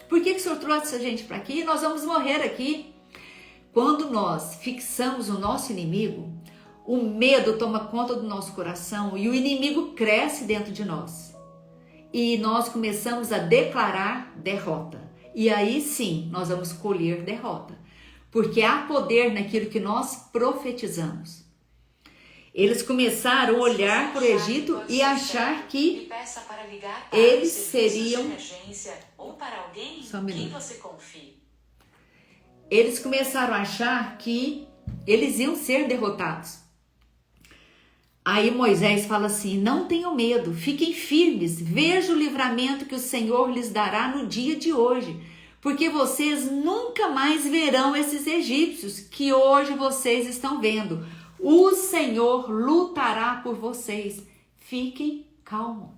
Por que o Senhor trouxe a gente para aqui? Nós vamos morrer aqui. Quando nós fixamos o nosso inimigo, o medo toma conta do nosso coração e o inimigo cresce dentro de nós. E nós começamos a declarar derrota. E aí sim, nós vamos colher derrota. Porque há poder naquilo que nós profetizamos. Eles começaram a olhar para o Egito e achar que eles seriam... ou para alguém Só um minuto. quem você confie. Eles começaram a achar que eles iam ser derrotados. Aí Moisés fala assim, não tenham medo, fiquem firmes, veja o livramento que o Senhor lhes dará no dia de hoje, porque vocês nunca mais verão esses egípcios que hoje vocês estão vendo. O Senhor lutará por vocês, fiquem calmos.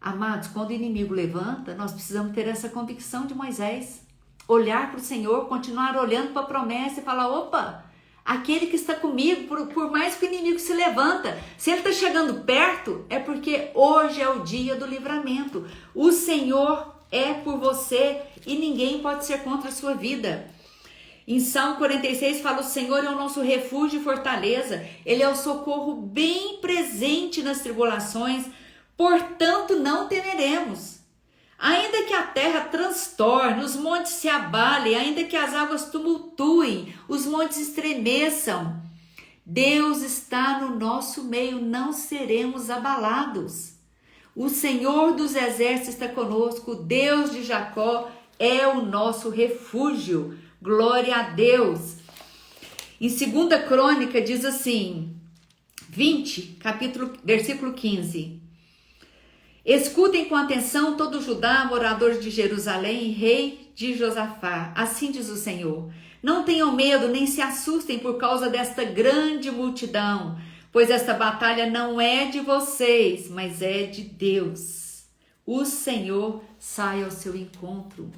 Amados, quando o inimigo levanta, nós precisamos ter essa convicção de Moisés. Olhar para o Senhor, continuar olhando para a promessa e falar, opa, aquele que está comigo, por mais que o inimigo se levanta, se ele está chegando perto, é porque hoje é o dia do livramento. O Senhor é por você e ninguém pode ser contra a sua vida. Em Salmo 46 fala, o Senhor é o nosso refúgio e fortaleza, Ele é o socorro bem presente nas tribulações, portanto não temeremos. Ainda que a terra transtorne, os montes se abalem, ainda que as águas tumultuem, os montes estremeçam, Deus está no nosso meio, não seremos abalados. O Senhor dos exércitos está conosco, o Deus de Jacó é o nosso refúgio. Glória a Deus. Em 2 Crônica diz assim, 20, versículo 15. Escutem com atenção todo Judá, moradores de Jerusalém, rei de Josafá. Assim diz o Senhor. Não tenham medo, nem se assustem por causa desta grande multidão, pois esta batalha não é de vocês, mas é de Deus. O Senhor sai ao seu encontro.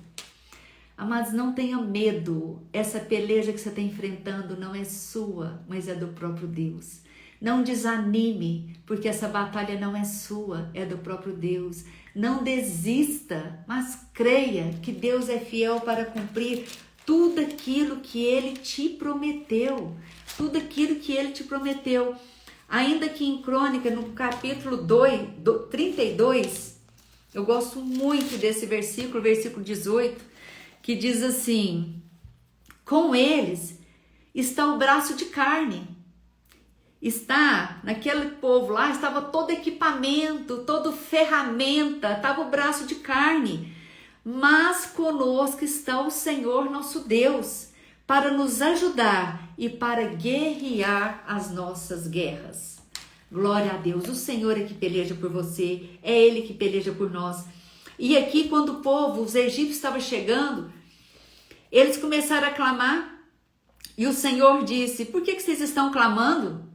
Amados, não tenha medo. Essa peleja que você está enfrentando não é sua, mas é do próprio Deus. Não desanime, porque essa batalha não é sua, é do próprio Deus. Não desista, mas creia que Deus é fiel para cumprir tudo aquilo que Ele te prometeu. Tudo aquilo que Ele te prometeu. Ainda que em Crônica, no capítulo 32, eu gosto muito desse versículo, versículo 18, que diz assim, com eles está o braço de carne. Está, naquele povo lá, estava todo equipamento, toda ferramenta, estava o braço de carne. Mas conosco está o Senhor nosso Deus, para nos ajudar e para guerrear as nossas guerras. Glória a Deus, o Senhor é que peleja por você, é Ele que peleja por nós. E aqui, quando o povo, os egípcios estavam chegando, eles começaram a clamar, e o Senhor disse, por que vocês estão clamando?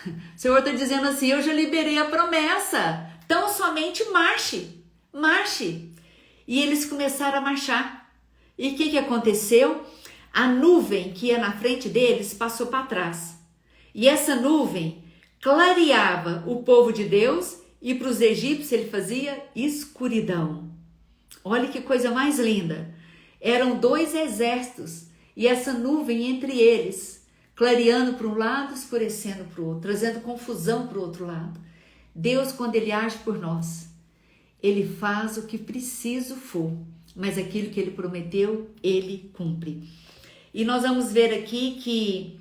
O Senhor está dizendo assim, eu já liberei a promessa, então somente marche, marche. E eles começaram a marchar. E o que aconteceu? A nuvem que ia na frente deles passou para trás. E essa nuvem clareava o povo de Deus e para os egípcios ele fazia escuridão. Olha que coisa mais linda. Eram 2 exércitos e essa nuvem entre eles, clareando para um lado, escurecendo para o outro, trazendo confusão para o outro lado. Deus, quando ele age por nós, ele faz o que preciso for, mas aquilo que ele prometeu, ele cumpre. E nós vamos ver aqui que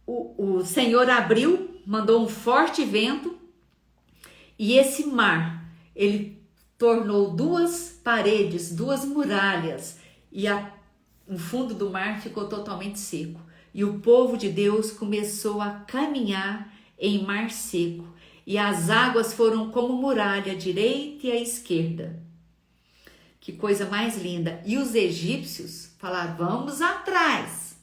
o Senhor abriu, mandou um forte vento e esse mar, ele tornou 2 paredes, 2 muralhas e o fundo do mar ficou totalmente seco. E o povo de Deus começou a caminhar em mar seco e as águas foram como muralha à direita e à esquerda. Que coisa mais linda! E os egípcios falaram, vamos atrás.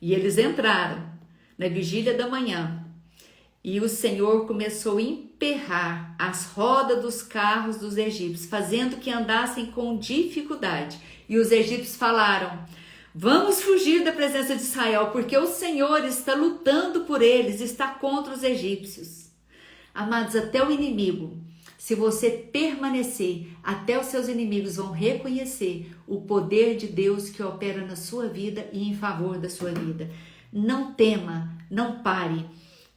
E eles entraram na vigília da manhã. E o Senhor começou a emperrar as rodas dos carros dos egípcios, fazendo que andassem com dificuldade. E os egípcios falaram, vamos fugir da presença de Israel, porque o Senhor está lutando por eles, está contra os egípcios. Amados, até o inimigo, se você permanecer, até os seus inimigos vão reconhecer o poder de Deus que opera na sua vida e em favor da sua vida. Não tema, não pare. O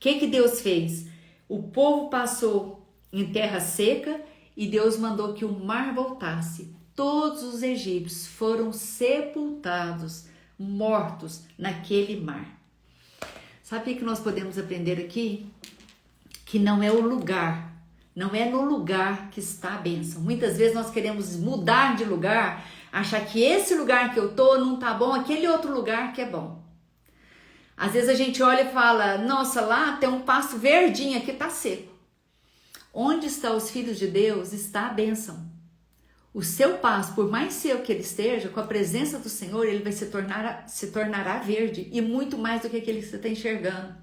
que Deus fez? O povo passou em terra seca e Deus mandou que o mar voltasse. Todos os egípcios foram sepultados, mortos naquele mar. Sabe o que nós podemos aprender aqui? Que não é o lugar, não é no lugar que está a bênção. Muitas vezes nós queremos mudar de lugar, achar que esse lugar que eu tô não tá bom, aquele outro lugar que é bom. Às vezes a gente olha e fala, nossa, lá tem um pasto verdinho, aqui tá seco. Onde estão os filhos de Deus está a bênção. O seu pasto, por mais seco que ele esteja, com a presença do Senhor, ele vai se tornará verde e muito mais do que aquele que você está enxergando.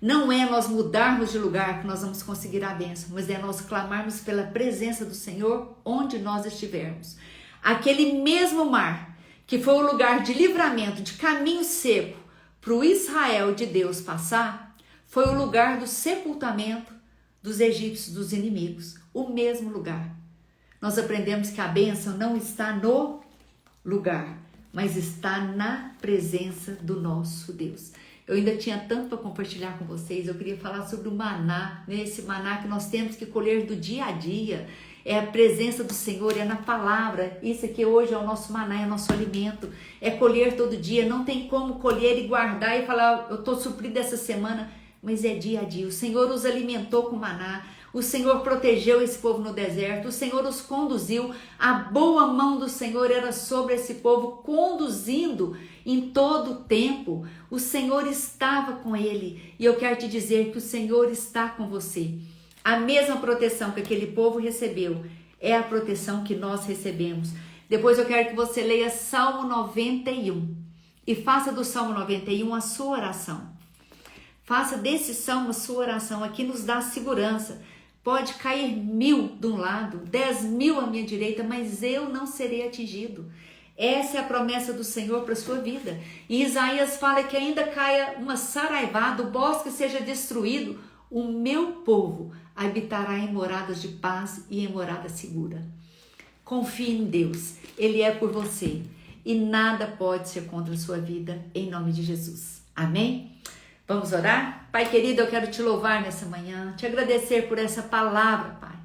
Não é nós mudarmos de lugar que nós vamos conseguir a bênção, mas é nós clamarmos pela presença do Senhor onde nós estivermos. Aquele mesmo mar, que foi o lugar de livramento, de caminho seco, para o Israel de Deus passar, foi o lugar do sepultamento dos egípcios, dos inimigos. O mesmo lugar. Nós aprendemos que a bênção não está no lugar, mas está na presença do nosso Deus. Eu ainda tinha tanto para compartilhar com vocês. Eu queria falar sobre o maná, né? Esse maná que nós temos que colher do dia a dia. É a presença do Senhor, é na palavra. Isso aqui hoje é o nosso maná, é o nosso alimento. É colher todo dia. Não tem como colher e guardar e falar, eu estou suprido essa semana. Mas é dia a dia. O Senhor os alimentou com maná. O Senhor protegeu esse povo no deserto. O Senhor os conduziu. A boa mão do Senhor era sobre esse povo, conduzindo em todo o tempo. O Senhor estava com ele. E eu quero te dizer que o Senhor está com você. A mesma proteção que aquele povo recebeu é a proteção que nós recebemos. Depois eu quero que você leia Salmo 91 e faça do Salmo 91 a sua oração. Faça desse Salmo a sua oração. Aqui nos dá segurança. Pode cair 1000 de um lado, 10.000 à minha direita, mas eu não serei atingido. Essa é a promessa do Senhor para a sua vida. E Isaías fala que ainda caia uma saraivada, o bosque seja destruído, o meu povo habitará em moradas de paz e em morada segura. Confie em Deus, Ele é por você e nada pode ser contra a sua vida, em nome de Jesus. Amém? Vamos orar? Pai querido, eu quero te louvar nessa manhã, te agradecer por essa palavra, Pai.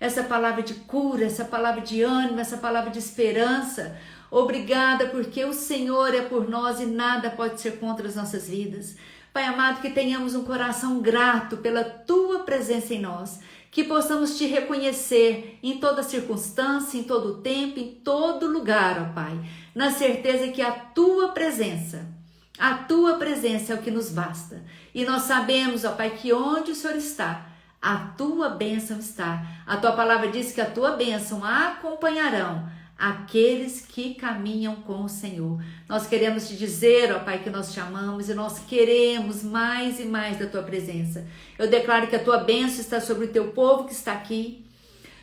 Essa palavra de cura, essa palavra de ânimo, essa palavra de esperança. Obrigada porque o Senhor é por nós e nada pode ser contra as nossas vidas. Pai amado, que tenhamos um coração grato pela Tua presença em nós, que possamos Te reconhecer em toda circunstância, em todo tempo, em todo lugar, ó Pai, na certeza que a Tua presença é o que nos basta. E nós sabemos, ó Pai, que onde o Senhor está, a Tua bênção está. A Tua palavra diz que a Tua bênção acompanharão aqueles que caminham com o Senhor. Nós queremos te dizer, ó Pai, que nós te amamos e nós queremos mais e mais da Tua presença. Eu declaro que a Tua bênção está sobre o Teu povo que está aqui,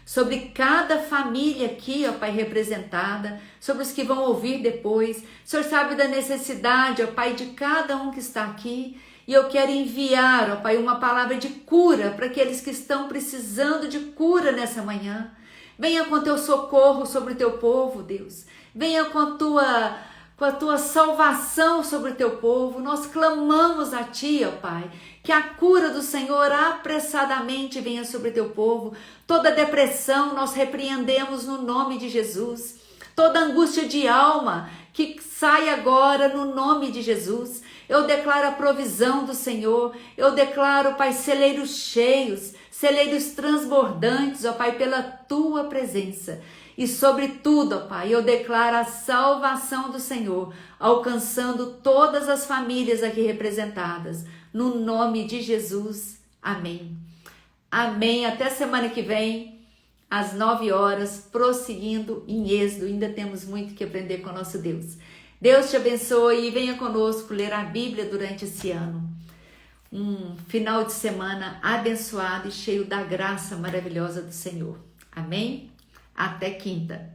sobre cada família aqui, ó Pai, representada, sobre os que vão ouvir depois. O Senhor sabe da necessidade, ó Pai, de cada um que está aqui. E eu quero enviar, ó Pai, uma palavra de cura para aqueles que estão precisando de cura nessa manhã. Venha com teu socorro sobre o teu povo, Deus. Venha com a tua salvação sobre o teu povo. Nós clamamos a Ti, ó Pai, que a cura do Senhor apressadamente venha sobre o teu povo. Toda depressão nós repreendemos no nome de Jesus. Toda angústia de alma que sai agora no nome de Jesus. Eu declaro a provisão do Senhor. Eu declaro, Pai, celeiros cheios, celeiros transbordantes, ó Pai, pela Tua presença. E sobre tudo, ó Pai, eu declaro a salvação do Senhor, alcançando todas as famílias aqui representadas. No nome de Jesus. Amém. Amém. Até semana que vem, às 9 horas, prosseguindo em Êxodo. Ainda temos muito que aprender com o nosso Deus. Deus te abençoe e venha conosco ler a Bíblia durante esse ano. Um final de semana abençoado e cheio da graça maravilhosa do Senhor. Amém? Até quinta.